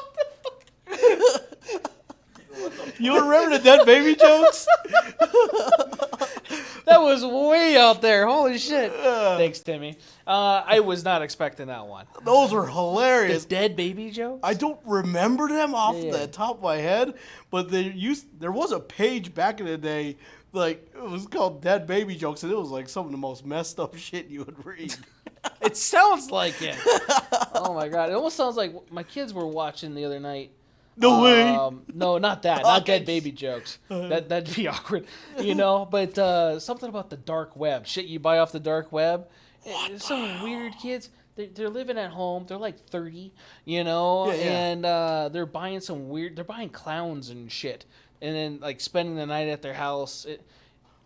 You remember the dead baby jokes? That was way out there. Holy shit. Thanks, Timmy. I was not expecting that one. Those were The hilarious. dead baby jokes? I don't remember them off Yeah. the top of my head, but there was a page back in the day, like it was called Dead Baby Jokes, and it was like some of the most messed up shit you would read. It sounds like it. Oh my god. It almost sounds like my kids were watching the other night. No way. No, not that. Not Okay. dead baby jokes. That'd be awkward, you know. But something about the dark web, shit you buy off the dark web. Some weird kids. They're living at home. They're like 30, you know, Yeah, yeah. and they're buying some weird. They're buying clowns and shit, and then like spending the night at their house.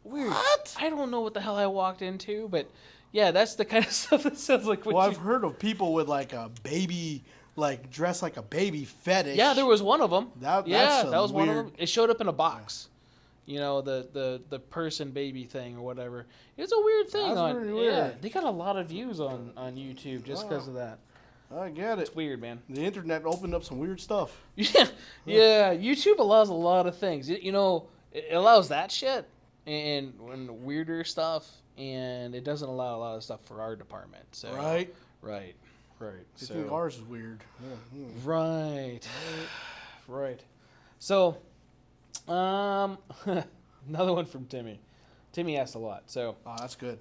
Weird. What? I don't know what the hell I walked into, but yeah, that's the kind of stuff that sounds like. What Well, you, I've heard of people with like a baby, like dressed like a baby fetish. yeah, there was one of them. That's Yeah, some that was one of weird- them. It showed up in a box. You know, the person baby thing or whatever. It's a weird thing. That's on pretty Yeah, weird. they got a lot of views on YouTube just because of that. I get it. It's weird, man. The internet opened up some weird stuff. Yeah. YouTube allows a lot of things. You know, it allows that shit and weirder stuff, and it doesn't allow a lot of stuff for our department. So Right? right. I So think ours is weird. Yeah. right, right. So, another one from Timmy. Timmy asked a lot. So, Oh, that's good.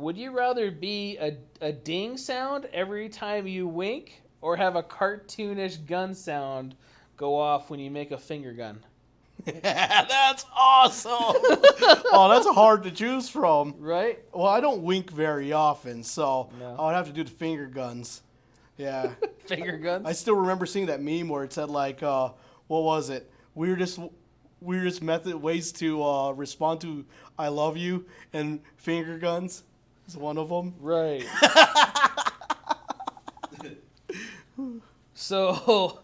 would you rather be a ding sound every time you wink, or have a cartoonish gun sound go off when you make a finger gun? That's awesome. Oh, that's hard to choose from. Right? Well, I don't wink very often, so No. I would have to do the finger guns. Yeah. Finger guns? I still remember seeing that meme where it said like, what was it? Weirdest ways to respond to "I love you" and finger guns is one of them. Right. So,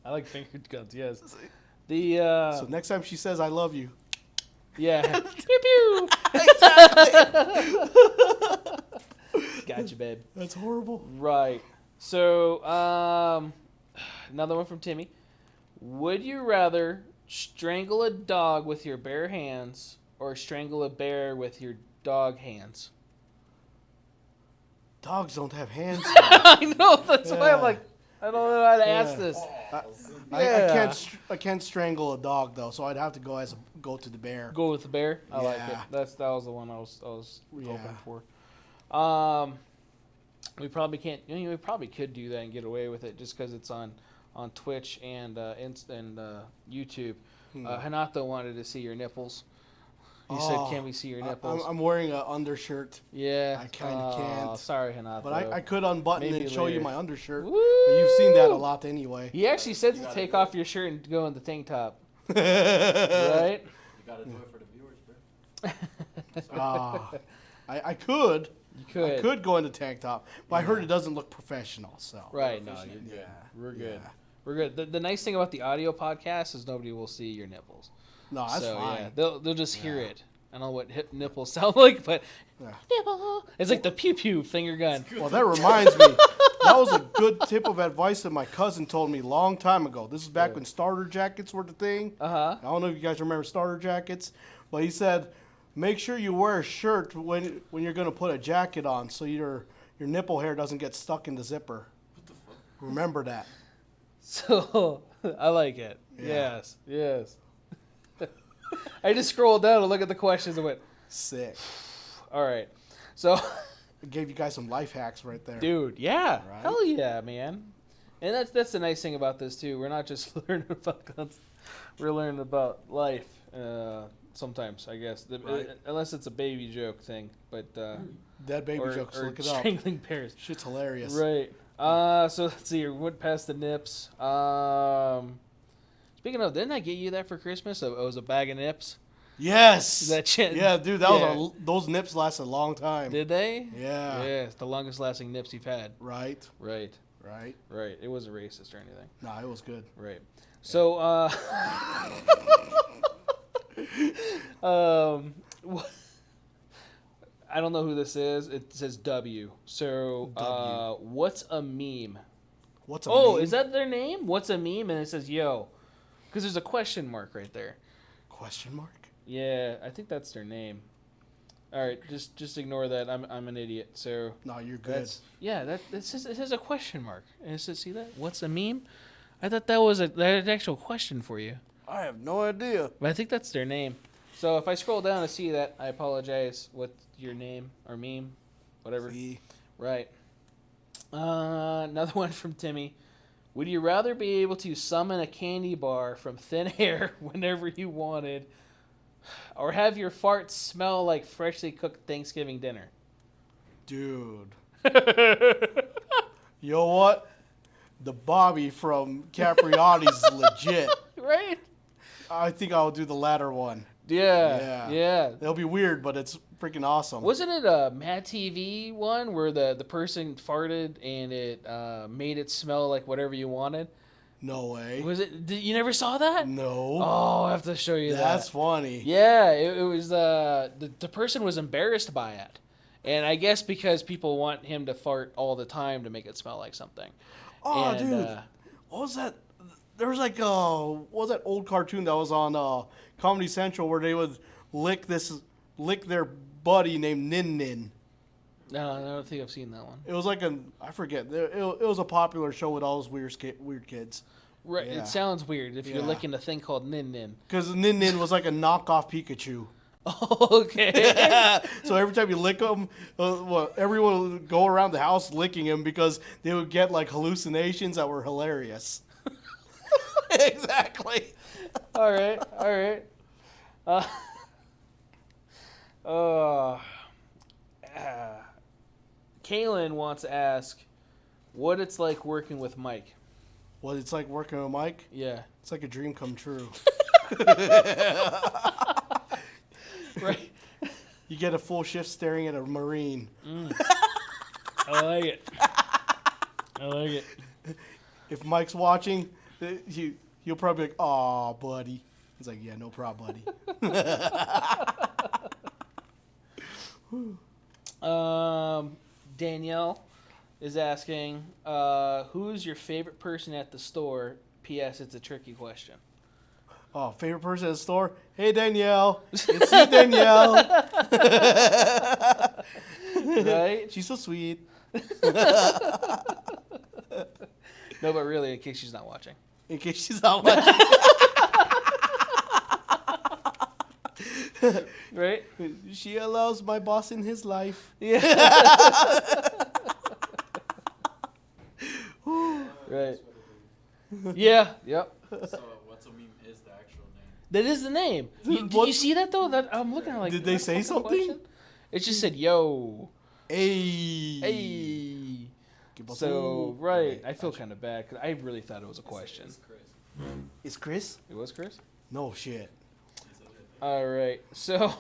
I like finger guns. Yes. The So next time she says "I love you," yeah. Pew pew. exactly. Gotcha, babe. That's horrible. Right. So, another one from Timmy. Would you rather strangle a dog with your bare hands or strangle a bear with your dog hands? Dogs don't have hands. I know. That's why I'm like, I don't know how to ask this. I can't strangle a dog though, so I'd have to go to the bear. Go with the bear. I like it. That was the one I was hoping for. We probably can't. We probably could do that and get away with it just because it's on Twitch and YouTube. Hanato wanted to see your nipples. He said, "Can we see your nipples?" I'm wearing an undershirt. Yeah, I kind of can't. Sorry, Hanato. But I could unbutton Maybe and show later. you my undershirt. Woo! But you've seen that a lot anyway. He actually said to take off your shirt and go in the tank top. Right? You gotta do it for the viewers, bro. I could. You could. I could go into tank top, but I heard it doesn't look professional. So Right? No, you're good. Yeah. We're good. Yeah. We're good. The nice thing about the audio podcast is nobody will see your nipples. No, that's fine. Yeah, they'll just hear it. I don't know what hip nipples sound like, but nipple. It's like the pew pew finger gun. Well, that reminds me. That was a good tip of advice that my cousin told me a long time ago. This is back when starter jackets were the thing. I don't know if you guys remember starter jackets, but he said, make sure you wear a shirt when you're going to put a jacket on so your nipple hair doesn't get stuck in the zipper. What the fuck? Remember that. So I like it. Yeah. Yes. I just scrolled down and looked at the questions and went, Sick. all right. So, I gave you guys some life hacks right there. dude, yeah. Right? Hell yeah, man. And that's the nice thing about this, too. We're not just learning about guns. We're learning about life sometimes, I guess. Right. Unless it's a baby joke thing. But That baby jokes, or look it up. strangling bears. Shit's hilarious. Right. So let's see. We went past the nips. Speaking of, didn't I get you that for Christmas? It was a bag of nips. Yes. That shit. Yeah, dude, those nips lasted a long time. Did they? Yeah. Yeah, it's the longest lasting nips you've had. Right. Right. Right. Right. It wasn't racist or anything. Nah, it was good. Right. So, I don't know who this is. It says W. So, W. what's a meme? What's a meme? Is that their name? What's a meme? And it says yo. Because there's a question mark right there. Question mark? Yeah, I think that's their name. All right, just ignore that. I'm an idiot. So No, you're good. It says a question mark. And it says, see that? What's a meme? I thought that was an actual question for you. I have no idea. But I think that's their name. So if I scroll down and see that, I apologize. What's your name or meme? Whatever. See? Right. Another one from Timmy. Would you rather be able to summon a candy bar from thin air whenever you wanted, or have your farts smell like freshly cooked Thanksgiving dinner? Dude. You know what? The Bobby from Capriotti's legit. Right? I think I'll do the latter one. Yeah. It'll be weird, but it's freaking awesome. Wasn't it a Mad TV one where the person farted and it made it smell like whatever you wanted? No way. Was it? You never saw that? No. Oh, I have to show you that. That's funny. Yeah, it was the person was embarrassed by it, and I guess because people want him to fart all the time to make it smell like something. Oh, And, dude. What was that? There was like what was that old cartoon that was on Comedy Central where they would lick their buddy named Nin Nin. No, I don't think I've seen that one. It was like I forget. It was a popular show with all those weird kids. Right, Yeah. It sounds weird if you're Yeah. licking a thing called Nin Nin. Because Nin Nin was like a knockoff Pikachu. Oh, okay. So every time you lick them, everyone would go around the house licking him because they would get like hallucinations that were hilarious. Exactly. All right. Kaylin wants to ask what it's like working with Mike. What it's like working with Mike? Yeah. It's like a dream come true. Right. You get a full shift staring at a Marine. I like it. If Mike's watching, he'll probably be like, "Aw, buddy." He's like, "Yeah, no problem, buddy." Danielle is asking, who's your favorite person at the store? P.S. It's a tricky question. Oh, favorite person at the store? Hey, Danielle. It's you, Danielle. Right? She's so sweet. No, but really, in case she's not watching. In case she's not watching. Right? She allows my boss in his life. Yeah. Right. Yeah. Yep. So, what's a meme is the actual name? That is the name. Did you see that though? That I'm looking at like. Did they say something? Question? It just said yo. Hey. Hey. Give So right, I feel kind of bad because I really thought it was a question. It's Chris. Is Chris? It was Chris. No shit. All right. So,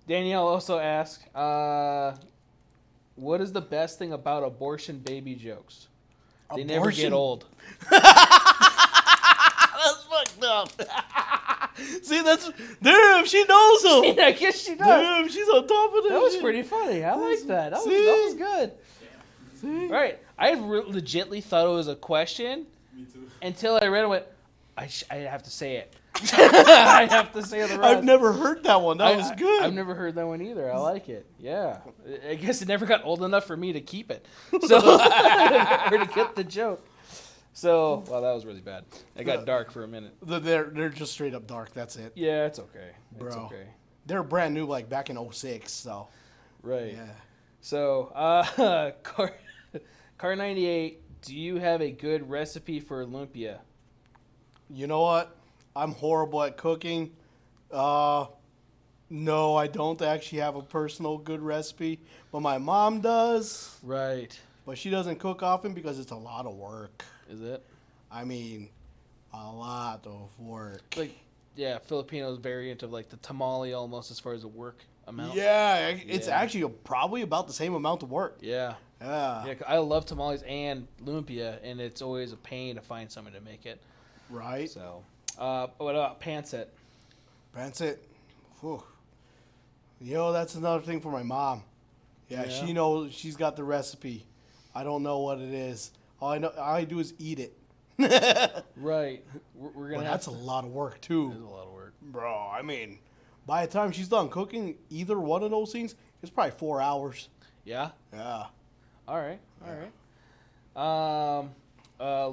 Danielle also asked, "What is the best thing about abortion baby jokes? They never get old." That's fucked up. See, that's damn. She knows him. I guess she does. Damn, she's on top of that. That was shit. pretty funny. I like that. That was good. See? Right. I legitly thought it was a question Me too. until I read it and went, I have to say it. I have to say the rest. I've never heard that one. That was good. I've never heard that one either. I like it. Yeah. I guess it never got old enough for me to keep it. So, or to get the joke. So, well, that was really bad. It got dark for a minute. They're just straight up dark. That's it. Yeah, it's okay. It's Bro. okay. They're brand new, like back in 06, so. Right. Yeah. So, Car 98, do you have a good recipe for lumpia? You know what? I'm horrible at cooking. No, I don't actually have a personal good recipe, but my mom does. Right. But she doesn't cook often because it's a lot of work. Is it? I mean, a lot of work. Like, yeah, Filipinos variant of like the tamale almost as far as the work amount. Yeah, it's Yeah. actually probably about the same amount of work. Yeah. Yeah. Yeah, 'cause I love tamales and lumpia, and it's always a pain to find someone to make it. Right. So, what about pancit? That's it. Whew. That's another thing for my mom. Yeah, Yeah. she knows. She's got the recipe. I don't know what it is. All I do is eat it. Right. We're gonna. But that's a lot of work too, That's a lot of work. bro. I mean, by the time she's done cooking either one of those things, it's probably 4 hours. Yeah. Yeah. All right.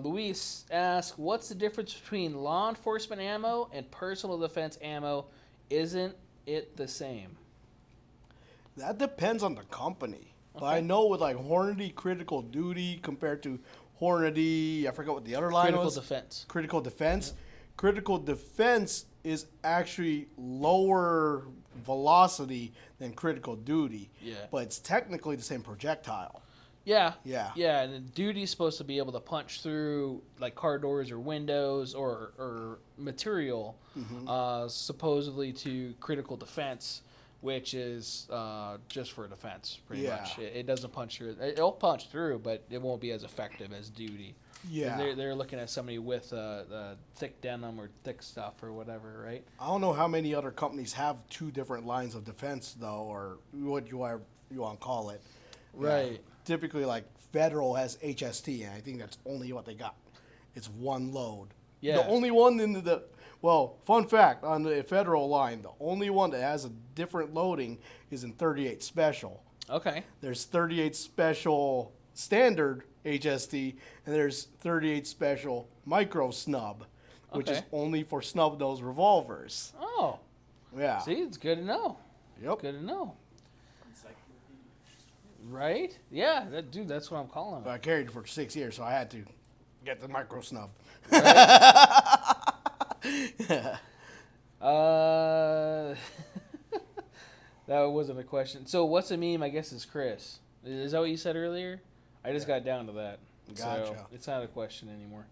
Luis asks, "What's the difference between law enforcement ammo and personal defense ammo? Isn't it the same?" That depends on the company. But Okay. I know with like Hornady Critical Duty compared to Hornady, I forgot what the other line Critical was. defense. Critical Defense. Critical Defense is actually lower velocity than Critical Duty. Yeah. But it's technically the same projectile. Yeah. Yeah. Yeah, and the duty's supposed to be able to punch through like car doors or windows or material, supposedly to critical defense, which is just for defense, pretty Yeah. much. It doesn't punch through. It'll punch through, but it won't be as effective as duty. Yeah. They're looking at somebody with the thick denim or thick stuff or whatever, right? I don't know how many other companies have two different lines of defense, though, or what you want to call it. Right. Yeah. Typically, like, Federal has HST, and I think that's only what they got. It's one load. Yeah. The only one in the well, fun fact, on the Federal line, the only one that has a different loading is in 38 Special. Okay. There's 38 Special Standard HST, and there's 38 Special Micro Snub, which is Okay. only for snub nose revolvers. Oh. Yeah. See, it's good to know. Yep. Good to know. Right? Yeah, that's what I'm calling But it. I carried it for 6 years, so I had to get the Micro Snub. That wasn't a question. So what's a meme? I guess is Chris. Is that what you said earlier? I just got down to that. So Gotcha. it's not a question anymore.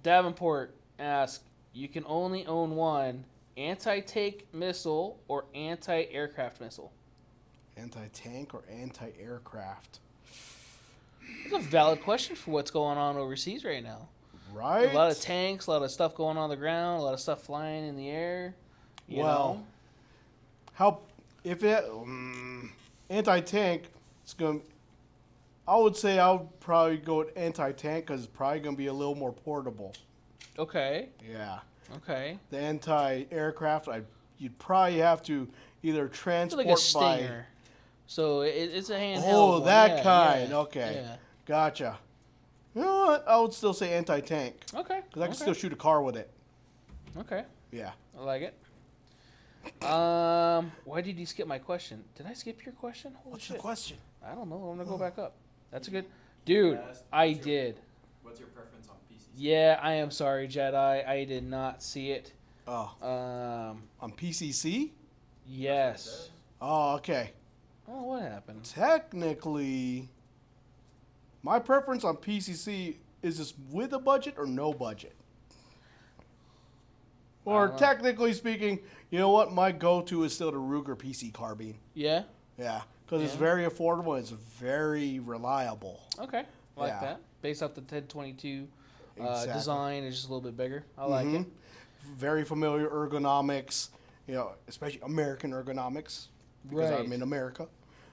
Davenport asks, you can only own one anti-tank missile or anti-aircraft missile. Anti-tank or anti-aircraft? It's a valid question for what's going on overseas right now. Right? A lot of tanks, a lot of stuff going on the ground, a lot of stuff flying in the air. You know? How if it Anti-tank, it's going to... I would say I would probably go with anti-tank because it's probably going to be a little more portable. Okay. Yeah. Okay. The anti-aircraft, you'd probably have to either It's transport like a Stinger. So it's a handheld. Oh, one. that Yeah, kind. yeah, Okay. Yeah. Gotcha. You know what? I would still say anti-tank. Okay. Because I can still shoot a car with it. Okay. Yeah. I like it. Why did you skip my question? Did I skip your question? Holy What's shit. the question? I don't know. I'm gonna go back up. That's a good, dude. I did. What's your preference on PC? Yeah, I am sorry, Jedi. I did not see it. Oh. On PCC? Yes. Oh, okay. Oh, what happened? Technically, my preference on PCC is this with a budget or no budget? Or technically speaking, you know what? My go-to is still the Ruger PC carbine. Yeah. Yeah, because it's very affordable and it's very reliable. Okay. I like Yeah. that. Based off the 1022 Exactly. design, it's just a little bit bigger. I like it. Very familiar ergonomics, you know, especially American ergonomics because Right. I'm in America.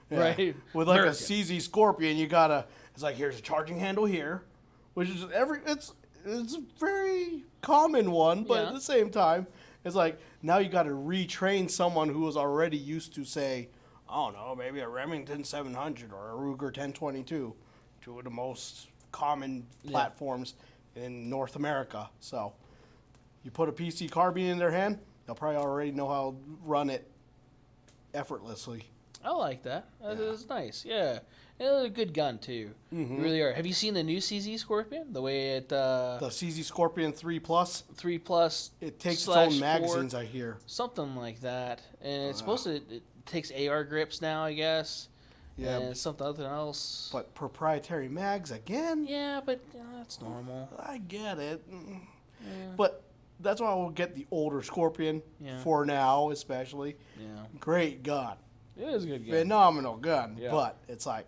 Yeah. Right. With like American. a CZ Scorpion, you gotta. It's like here's a charging handle here, which is it's a very common one, but Yeah. at the same time, it's like now you got to retrain someone who was already used to say, I don't know, maybe a Remington 700 or a Ruger 1022, two of the most common platforms in North America. So you put a PC carbine in their hand, they'll probably already know how to run it effortlessly. I like that. That's nice. Yeah. It's a good gun, too. You really are. Have you seen the new CZ Scorpion? The way it... The CZ Scorpion 3 Plus, 3 Plus... it takes its / own 4, magazines, I hear. something like that. And it's supposed to... It takes AR grips now, I guess. Yeah. And something else. But proprietary mags again? Yeah, but that's normal. I get it. Yeah. But that's why I will get the older Scorpion Yeah. for now, especially. Yeah. Great gun. It is a good gun. Phenomenal gun. Yeah. But it's like,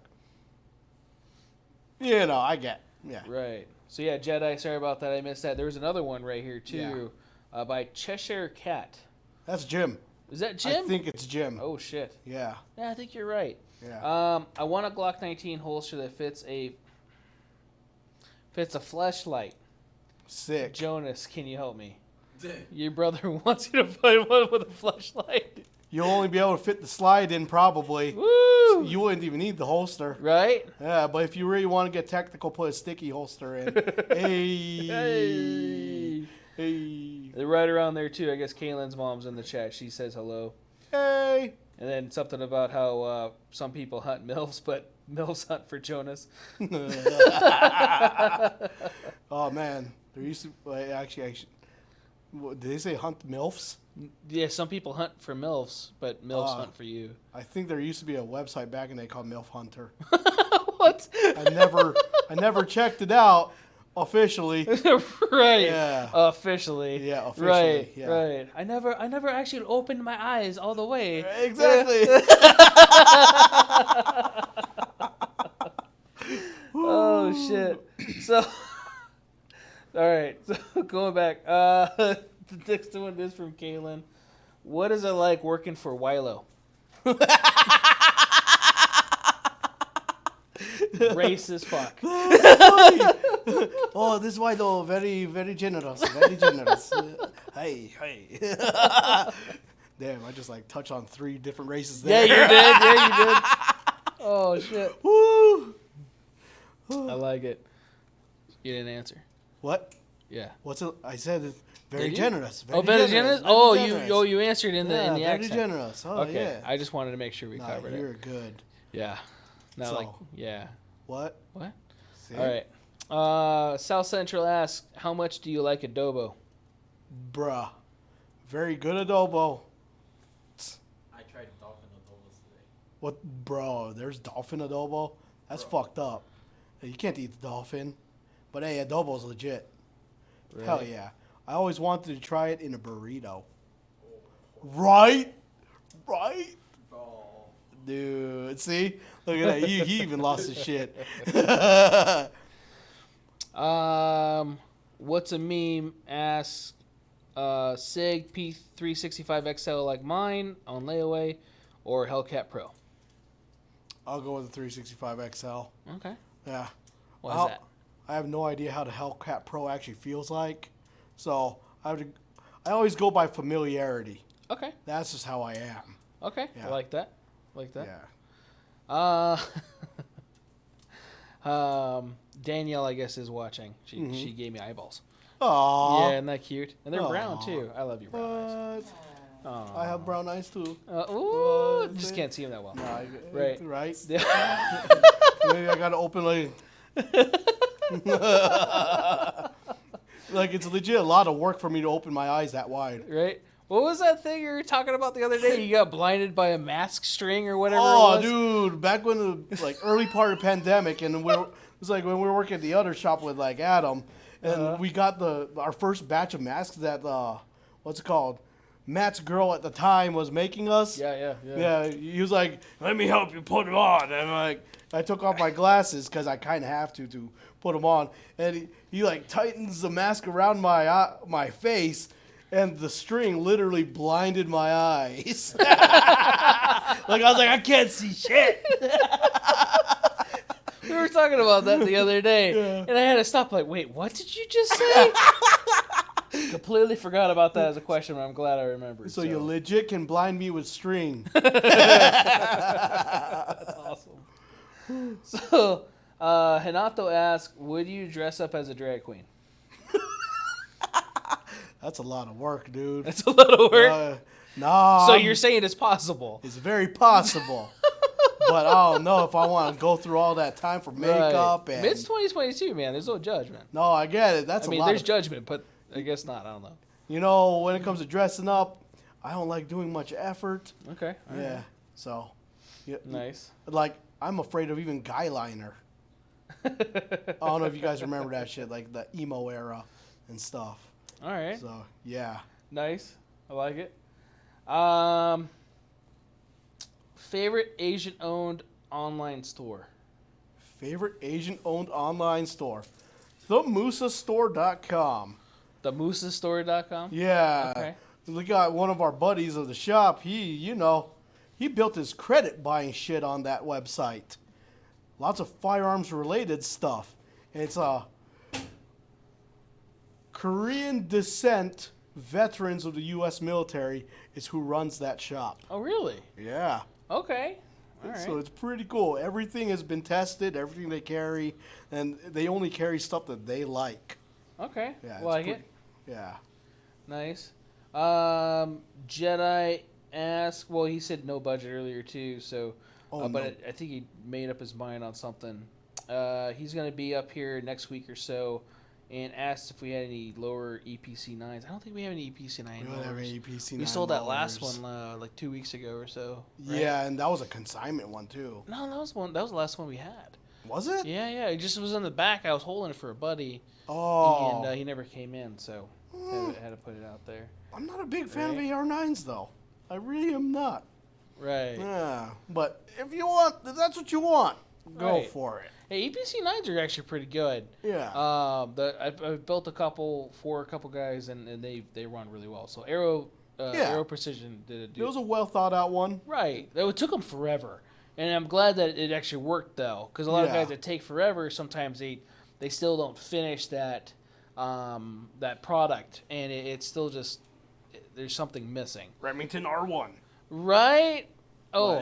you know, I get. Yeah. Right. So, yeah, Jedi, sorry about that. I missed that. There was another one right here, too, by Cheshire Cat. That's Jim. Is that Jim? I think it's Jim. Oh, shit. Yeah. Yeah, I think you're right. Yeah. I want a Glock 19 holster that fits a flashlight. Sick. Jonas, can you help me? Dang. Your brother wants you to find one with a flashlight. You'll only be able to fit the slide in probably. Woo! You wouldn't even need the holster. Right? Yeah, but if you really want to get technical, put a sticky holster in. Hey. Hey. Hey. They're right around there, too. I guess Kaylin's mom's in the chat. She says hello. Hey. And then something about how some people hunt MILFs, but MILFs hunt for Jonas. Oh, man. There used to... Actually, did they say hunt MILFs? Yeah, some people hunt for MILFs, but MILFs hunt for you. I think there used to be a website back in the day called MILF Hunter. What? I never checked it out officially. Right. Yeah. Officially. Yeah, officially. Right. Yeah. Right. I never actually opened my eyes all the way. Exactly. Oh shit. So all right. So going back. The next one is from Kaylin. What is it like working for Wilo? Racist fuck. Oh, this is why though, very, very generous. Very generous. Hey. Damn, I just like touched on 3 different races there. Yeah, you did. Yeah, you did. Oh shit. Woo! I like it. You didn't answer. What? Yeah. What's it? I said it's very Did you? generous. Very generous. very Oh, generous. you answered in the very accent. generous. Oh, Okay. yeah. I just wanted to make sure we Nah, covered you're it. good. Yeah. Not So- like yeah. What? What? See? All right. South Central asks, how much do you like adobo? Bruh. Very good adobo. I tried dolphin adobos today. What, bro? There's dolphin adobo? That's fucked up. You can't eat the dolphin. But hey, adobo's legit. Right. Hell yeah. I always wanted to try it in a burrito. Right? Right? Oh. Dude, see? Look at that. He even lost his shit. What's a meme? Asks Sig P365XL like mine on layaway or Hellcat Pro. I'll go with the 365 XL. Okay. Yeah. Why is that? I have no idea how the Hellcat Pro actually feels like, so I always go by familiarity. Okay. That's just how I am. Okay. Yeah. I like that. Like that. Yeah. Danielle, I guess, is watching. She gave me eyeballs. Aww. Yeah, isn't that cute? And they're brown too. I love your brown eyes. What? I have brown eyes too. Ooh, just can't see them that well. Nah, Right. Right. Maybe I gotta open like. Like it's legit a lot of work for me to open my eyes that wide. Right. What was that thing you were talking about the other day? You got blinded by a mask string or whatever. Oh, it was? dude! Back when the like early part of the pandemic, and it was like when we were working at the other shop with like Adam, and we got our first batch of masks that what's it called? Matt's girl at the time was making us. Yeah. He was like, "Let me help you put it on," and I took off my glasses because I kind of have to put them on, and he like tightens the mask around my face. And the string literally blinded my eyes. Like, I was like, I can't see shit. We were talking about that the other day, and I had to stop. Like, wait, what did you just say? Completely forgot about that as a question, but I'm glad I remembered. So you legit can blind me with string. That's awesome. So, Hanato asks, would you dress up as a drag queen? That's a lot of work, dude. That's a lot of work. Nah. So you're saying it's possible? It's very possible. But I don't know if I want to go through all that time for makeup. And It's 2022, man. There's no judgment. No, I get it. That's there's judgment, but I guess not. I don't know. You know, when it comes to dressing up, I don't like doing much effort. Okay. All Yeah. right. So. Yeah. Nice. Like, I'm afraid of even guy liner. I don't know if you guys remember that shit, like the emo era and stuff. All right. So, yeah. Nice. I like it. Favorite Asian-owned online store? Favorite Asian-owned online store? TheMusastore.com. TheMusastore.com? Yeah. Okay. We got one of our buddies of the shop. He built his credit buying shit on that website. Lots of firearms-related stuff. And it's Korean descent veterans of the U.S. military is who runs that shop. Oh, really? Yeah. Okay. All right. So it's pretty cool. Everything has been tested, everything they carry, and they only carry stuff that they like. Okay. Yeah, Like it. Yeah. Nice. Jedi asked, well, he said no budget earlier, too, so... But I think he made up his mind on something. He's going to be up here next week or so and asked if we had any lower EPC 9s. I don't think we have any EPC 9 We don't have any EPC 9. We sold that last one like 2 weeks ago or so. Right? Yeah, and that was a consignment one too. No, that was the last one we had. Was it? Yeah. It just was in the back. I was holding it for a buddy. Oh. And he never came in, so had to put it out there. I'm not a big fan of AR9s though. I really am not. Right. Yeah, but if that's what you want, go for it. Hey, EPC 9s are actually pretty good. Yeah. I've built a couple for a couple guys, and they run really well. So Aero Precision did it was a well thought out one. Right. It took them forever, and I'm glad that it actually worked though, because a lot of guys that take forever, sometimes they still don't finish that product, and it's still just there's something missing. Remington R1. Right. Oh,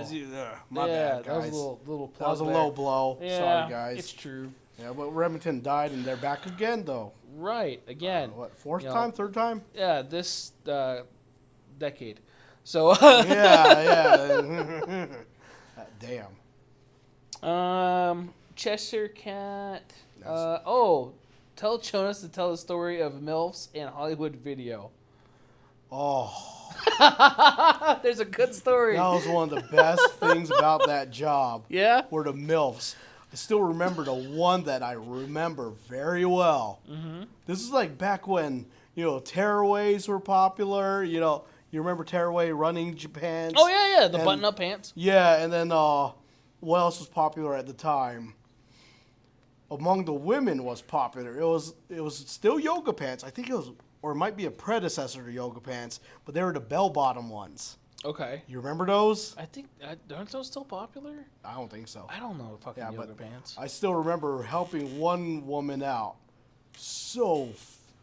my bad, guys. That was a little plug that was a there. low blow. Yeah, sorry, guys. It's true. Yeah, but Remington died, and they're back again, though. Right, again. Fourth time, third time? Yeah, this decade. So. yeah. Damn. Cheshire Cat. Tell Jonas to tell the story of MILFs and Hollywood Video. Oh. There's a good story. That was one of the best things about that job. Yeah? Were the MILFs. I still remember the one that I remember very well. Mm-hmm. This is like back when, tearaways were popular. You remember tearaway running pants? Oh, yeah. The button-up pants. Yeah, and then what else was popular at the time? Among the women was popular. It was still yoga pants. I think it was, or it might be a predecessor to yoga pants, but they were the bell-bottom ones. Okay. You remember those? I think aren't those still popular? I don't think so. I don't know fucking Yeah, yoga but pants. I still remember helping one woman out. So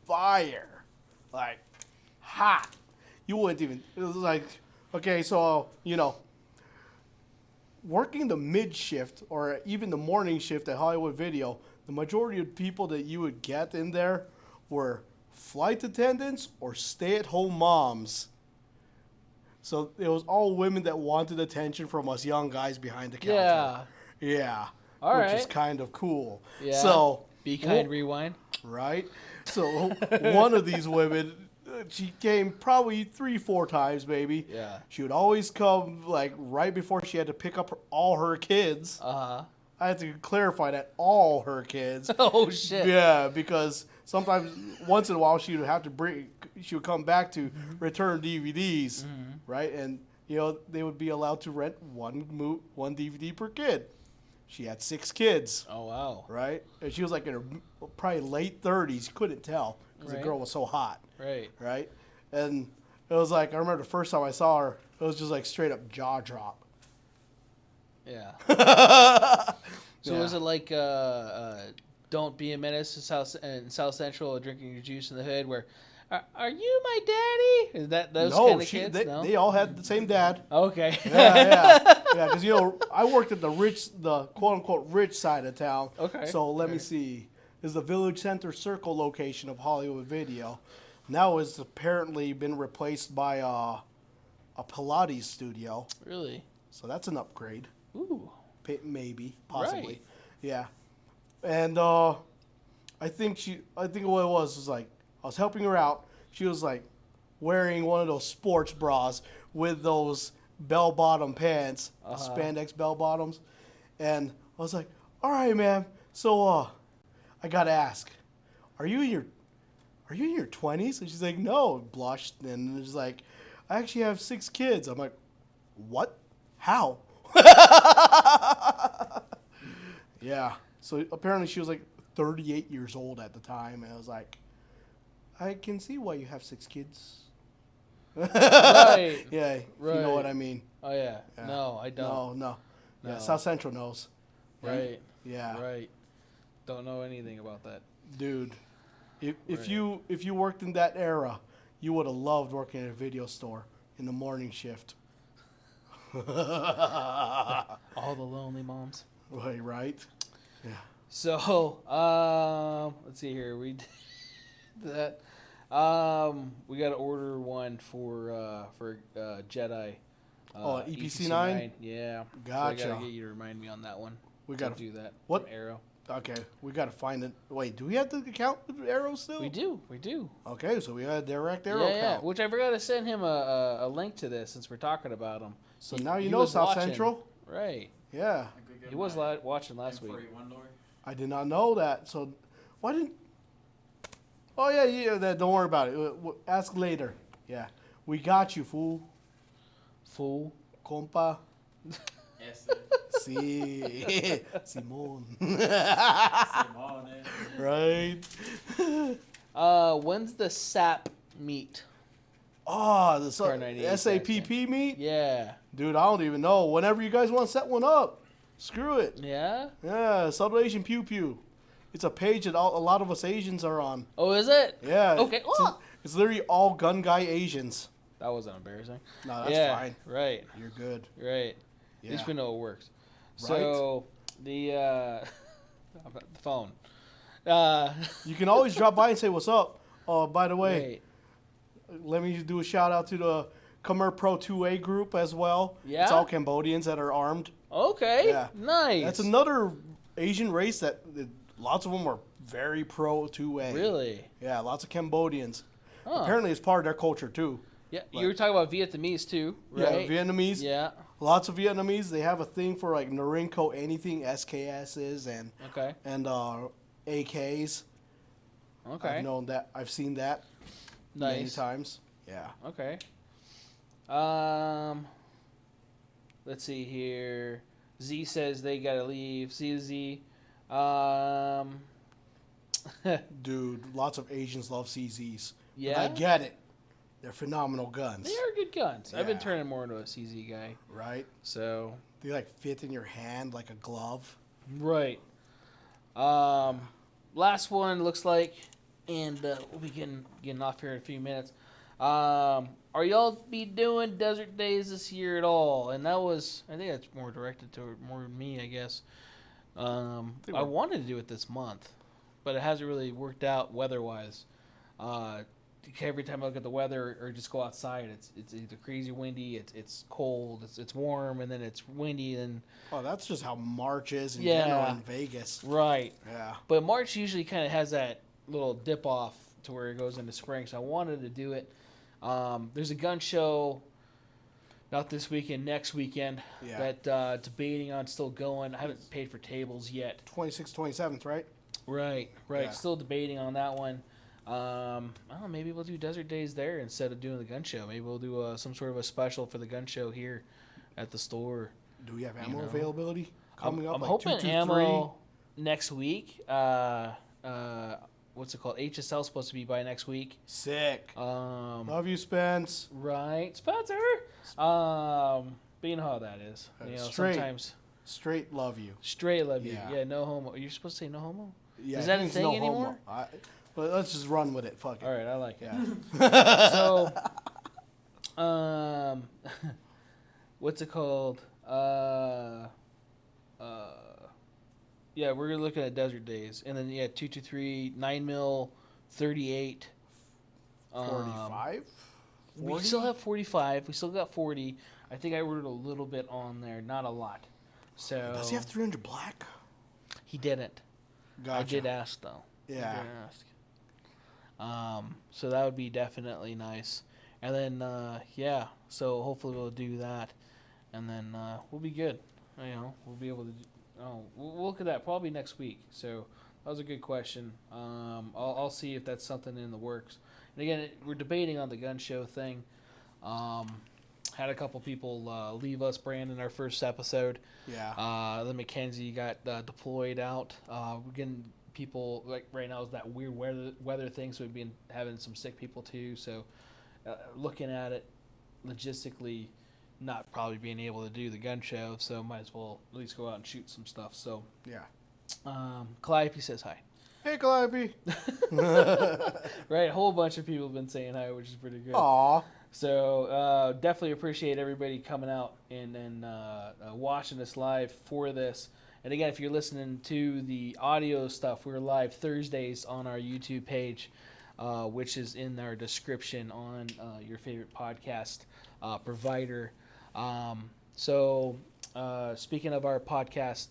fire. Like, hot. You wouldn't even, it was like, okay, so, working the mid shift or even the morning shift at Hollywood Video, the majority of people that you would get in there were flight attendants or stay-at-home moms. So it was all women that wanted attention from us young guys behind the counter. Yeah. Yeah. All which is right. kind of cool. Yeah. So Be kind, rewind. right? So one of these women, she came probably 3-4 times, maybe. Yeah. She would always come like right before she had to pick up all her kids. Uh-huh. I had to clarify that all her kids. Oh shit. Yeah, because sometimes once in a while she would come back to return DVDs, right? And they would be allowed to rent one DVD per kid. She had 6 kids. Oh wow. Right? And she was like in her probably late 30s. You couldn't tell because the girl was so hot. Right. Right? And it was like, I remember the first time I saw her, it was just like straight up jaw drop. Yeah. So was it like Don't Be a Menace in South Central, drinking your juice in the hood, where are you my daddy? Is that those kind of kids? They all had the same dad. Okay. Yeah. Because I worked at the quote unquote rich side of town. Okay. So let me see. Is the Village Center Circle location of Hollywood Video. Now it's apparently been replaced by a Pilates studio. Really? So that's an upgrade. Ooh. Maybe, possibly. Right. Yeah. And I think what it was like, I was helping her out. She was like wearing one of those sports bras with those bell-bottom pants, spandex bell-bottoms. And I was like, all right, ma'am. So I got to ask, are you in your 20s? And she's like, no, blushed. And it's like, I actually have 6 kids. I'm like, what? How? Yeah. So apparently she was like 38 years old at the time. And I was like, I can see why you have 6 kids. Right. Yeah. Right. You know what I mean. Oh yeah. Yeah. No, I don't. No. Yeah, No. South Central knows. Right. Yeah. Right. Don't know anything about that. Dude, if Right. you worked in that era, you would have loved working at a video store in the morning shift. All the lonely moms. Right? Yeah. So, let's see here. We did that. We got to order one for Jedi. EPC 9? Yeah. Gotcha. So I gotta get you to remind me on that one. We gotta do that. what? From Arrow. Okay, we gotta find it. Wait, do we have the account with Arrow still? We do. Okay, so we got a direct Arrow Yeah. account. Which I forgot to send him a link to this since we're talking about him. So now you he know was South watching. Central. Right. Yeah, He was watching last week. I did not know that. So why didn't? Oh yeah. Don't worry about it. Ask later. Yeah, we got you, fool. Fool. Compa. Yes. Sí. Simón. Simone. Right. When's the SAP meet? Oh, the Car 98 SAPP meet? Yeah. Dude, I don't even know. Whenever you guys want to set one up, screw it. Yeah? Yeah, Southern Asian Pew Pew. It's a page that a lot of us Asians are on. Oh, is it? Yeah. Okay. It's literally all gun guy Asians. That wasn't embarrassing. No, that's fine. Right. You're good. Right. Yeah. At least we know it works. Right. So, the phone. You can always drop by and say, what's up? Oh, by the way, Right. let me do a shout out to the Khmer Pro 2A group as well. Yeah? It's all Cambodians that are armed. Okay. Yeah. Nice. That's another Asian race that lots of them are very pro 2A. Really? Yeah, lots of Cambodians. Huh. Apparently it's part of their culture too. Yeah. But- You were talking about Vietnamese too, right? Yeah, Vietnamese. Yeah. Lots of Vietnamese. They have a thing for like Norinco anything, SKSs and Okay. AKs. Okay. I've known that. I've seen that many Nice. times. Yeah. Okay. Let's see here. Z says they gotta leave. CZ. Dude, lots of Asians love CZs. Yeah? But I get it. They're phenomenal guns. They are good guns. Yeah. I've been turning more into a CZ guy. Right? So. They like fit in your hand like a glove. Right. Last one looks like, and we'll be getting off here in a few minutes. Are y'all be doing desert days this year at all? And that was, I think that's more directed to more me, I guess. I wanted to do it this month, but it hasn't really worked out weather-wise. Every time I look at the weather or just go outside, it's either crazy windy, it's cold, it's warm, and then it's windy. And that's just how March is in general in Vegas. Right. Yeah. But March usually kind of has that little dip off to where it goes into spring, so I wanted to do it. There's a gun show, not this weekend, next weekend, that debating on still going. I haven't paid for tables yet. 26th, 27th, right? Right. Yeah. Still debating on that one. I don't know, maybe we'll do desert days there instead of doing the gun show. Maybe we'll do some sort of a special for the gun show here at the store. Do we have ammo availability coming up? I'm like hoping 223? ammo next week. What's it called? HSL supposed to be by next week. Sick. Love you, Spence. Right, Spencer. But you know how that is. Straight. Sometimes straight love you. Straight love you. Yeah. Yeah, no homo. You're supposed to say no homo. Yeah, is that a thing anymore? But let's just run with it. Fuck it. All right, I like it. Yeah. So, what's it called? Yeah, we're looking at desert days, and then 223, 9mm, 38. 45. We still have 45. We still got 40. I think I ordered a little bit on there, not a lot. So does he have 300 black? He didn't. Gotcha. I did ask though. Yeah. I did ask. So that would be definitely nice. And then so hopefully we'll do that, and then we'll be good. We'll be able to. We'll look at that probably next week. So that was a good question. I'll see if that's something in the works. And again, we're debating on the gun show thing. Had a couple people leave us, Brandon, our first episode. Yeah. Then Mackenzie got deployed out. We're getting people, like right now is that weird weather thing, so we've been having some sick people too. So looking at it logistically, not probably being able to do the gun show, so might as well at least go out and shoot some stuff. So yeah. Calliope says hi. Hey, Calliope. Right, a whole bunch of people have been saying hi, which is pretty good. Aw. So definitely appreciate everybody coming out and watching us live for this. And again, if you're listening to the audio stuff, we're live Thursdays on our YouTube page, which is in our description on your favorite podcast provider. So speaking of our podcast,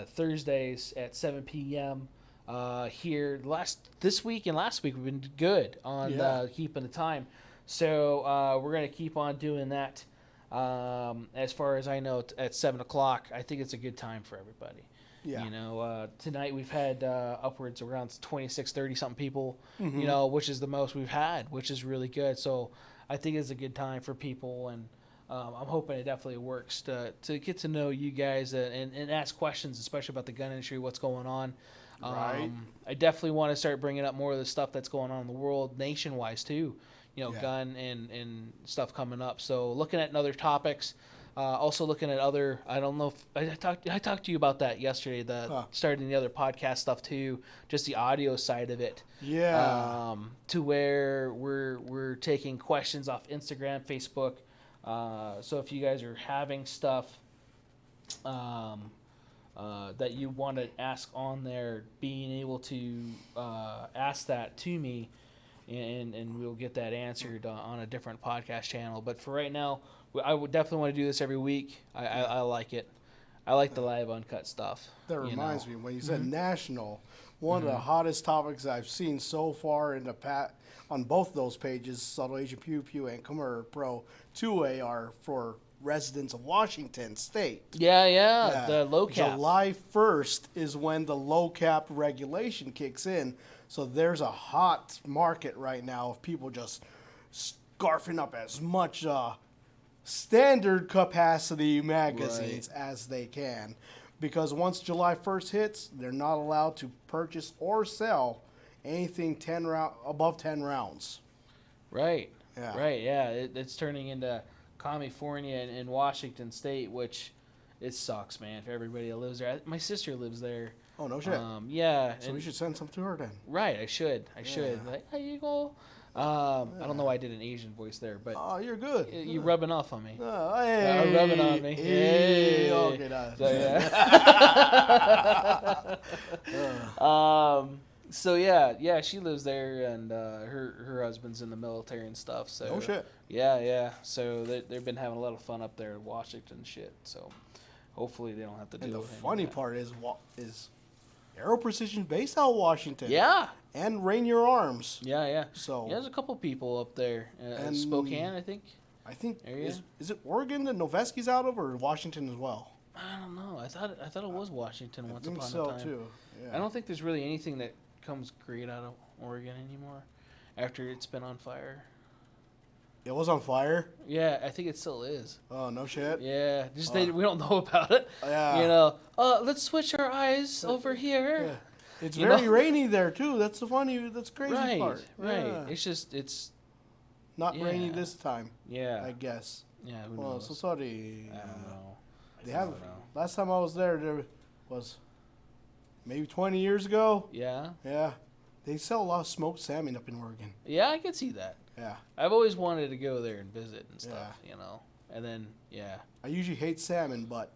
Thursdays at 7 p.m. Here this week and last week we've been good on keeping the time. So we're going to keep on doing that. As far as I know, at 7 o'clock, I think it's a good time for everybody. Yeah. Tonight we've had upwards around 26, 30-something people, which is the most we've had, which is really good. So I think it's a good time for people, and I'm hoping it definitely works to get to know you guys and ask questions, especially about the gun industry, what's going on. Right. I definitely want to start bringing up more of the stuff that's going on in the world nation-wise, too. Gun and stuff coming up. So looking at other topics, also looking at other. I don't know if I talked to you about that yesterday. Starting the other podcast stuff too, just the audio side of it. Yeah. To where we're taking questions off Instagram, Facebook. So if you guys are having stuff that you want to ask on there, being able to ask that to me. And we'll get that answered on a different podcast channel. But for right now, I would definitely want to do this every week. I like it. I like the live uncut stuff. That reminds me, when you said national, one of the hottest topics I've seen so far in the on both those pages, Subtle Agent Pew Pew and Comer Pro 2A, are for residents of Washington State. Yeah, the low cap. July 1st is when the low cap regulation kicks in. So there's a hot market right now of people just scarfing up as much standard capacity magazines as they can. Because once July 1st hits, they're not allowed to purchase or sell anything above 10 rounds. Right. Yeah. Right, yeah. It's turning into California and Washington State, which it sucks, man, for everybody that lives there. My sister lives there. Oh, no shit. Yeah. So we should send some to her then. Right, I should. Like, hey, you go. I don't know why I did an Asian voice there, but Oh, you're good. you're rubbing off on me. Hey. Rubbing on me. Hey. Okay, nice. So, yeah. So yeah, she lives there, and her husband's in the military and stuff. So Oh shit. yeah. So they've been having a lot of fun up there in Washington and shit. So hopefully they don't have to do. And the any of funny that. part is Aero Precision based out of Washington. Yeah. And Rainier Arms. Yeah. So Yeah, there's a couple people up there. And Spokane, I think. Area? Is it Oregon that Noveski's out of, or Washington as well? I don't know. I thought it was Washington once upon so a time. too. Yeah. I don't think there's really anything that comes great out of Oregon anymore after it's been on fire. It was on fire. Yeah, I think it still is. Oh no shit. Yeah, just we don't know about it. Yeah. You know, let's switch our eyes over here. Yeah. It's You very know? rainy there too. That's the crazy Right, part. right. Yeah. It's Not rainy yeah. this time, yeah, I guess. yeah. Who Well, knows? so sorry. I don't know. They I have. don't know. Last time I was there was maybe 20 years ago. Yeah, Yeah. They sell a lot of smoked salmon up in Oregon. yeah. I can see that. Yeah. I've always wanted to go there and visit and stuff. Yeah. You know, and then yeah, I usually hate salmon, but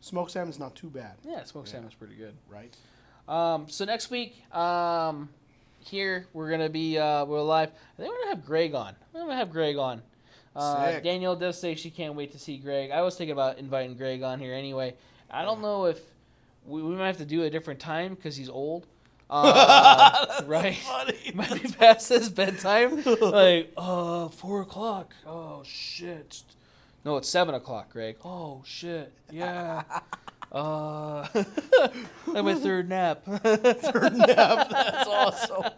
smoked salmon's not too bad, yeah. Smoked salmon's pretty good. right? So next week, here we're gonna be we're live. I think we're gonna have Greg on. We're gonna have Greg on. Sick. Danielle does say she can't wait to see Greg. I was thinking about inviting Greg on here anyway. I don't know if we might have to do a different time because he's old. Right? Funny. Might be past his bedtime. Like, 4:00. Oh shit. No, it's 7:00, Greg. Oh shit. Yeah. Like my third nap. Third nap. That's awesome.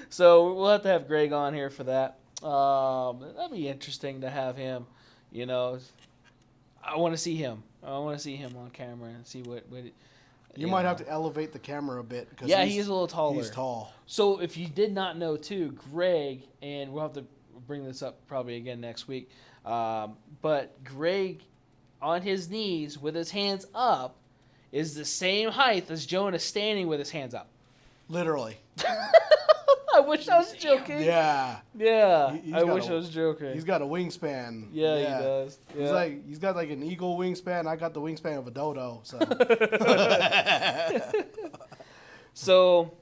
So we'll have to have Greg on here for that. That'd be interesting to have him. You know, I want to see him. I want to see him on camera and see what You might have to elevate the camera a bit because Yeah, he is a little taller. He's tall. So if you did not know too, Greg, and we'll have to bring this up probably again next week, but Greg on his knees with his hands up is the same height as Jonas standing with his hands up. Literally. I wish I was joking. Yeah. Yeah. He's I got wish I was joking. He's got a wingspan. Yeah, he does. Yeah. He's got like an eagle wingspan. I got the wingspan of a dodo. So. So,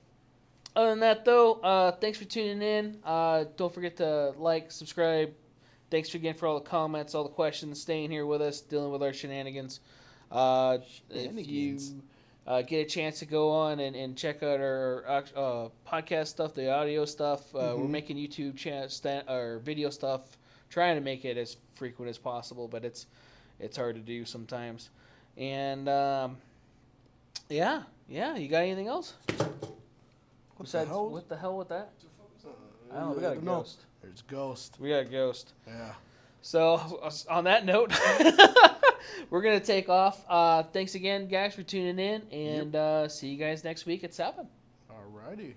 other than that, though, thanks for tuning in. Don't forget to like, subscribe. Thanks again for all the comments, all the questions, staying here with us, dealing with our shenanigans. If you get a chance to go on and check out our podcast stuff, the audio stuff, we're making YouTube or video stuff, trying to make it as frequent as possible, but it's hard to do sometimes. And yeah. You got anything else? Besides, what the hell with that? I don't know. We got a ghost. There's Ghost. We got a ghost. Yeah. So on that note, we're gonna take off. Thanks again, guys, for tuning in, and see you guys next week at 7. Alrighty.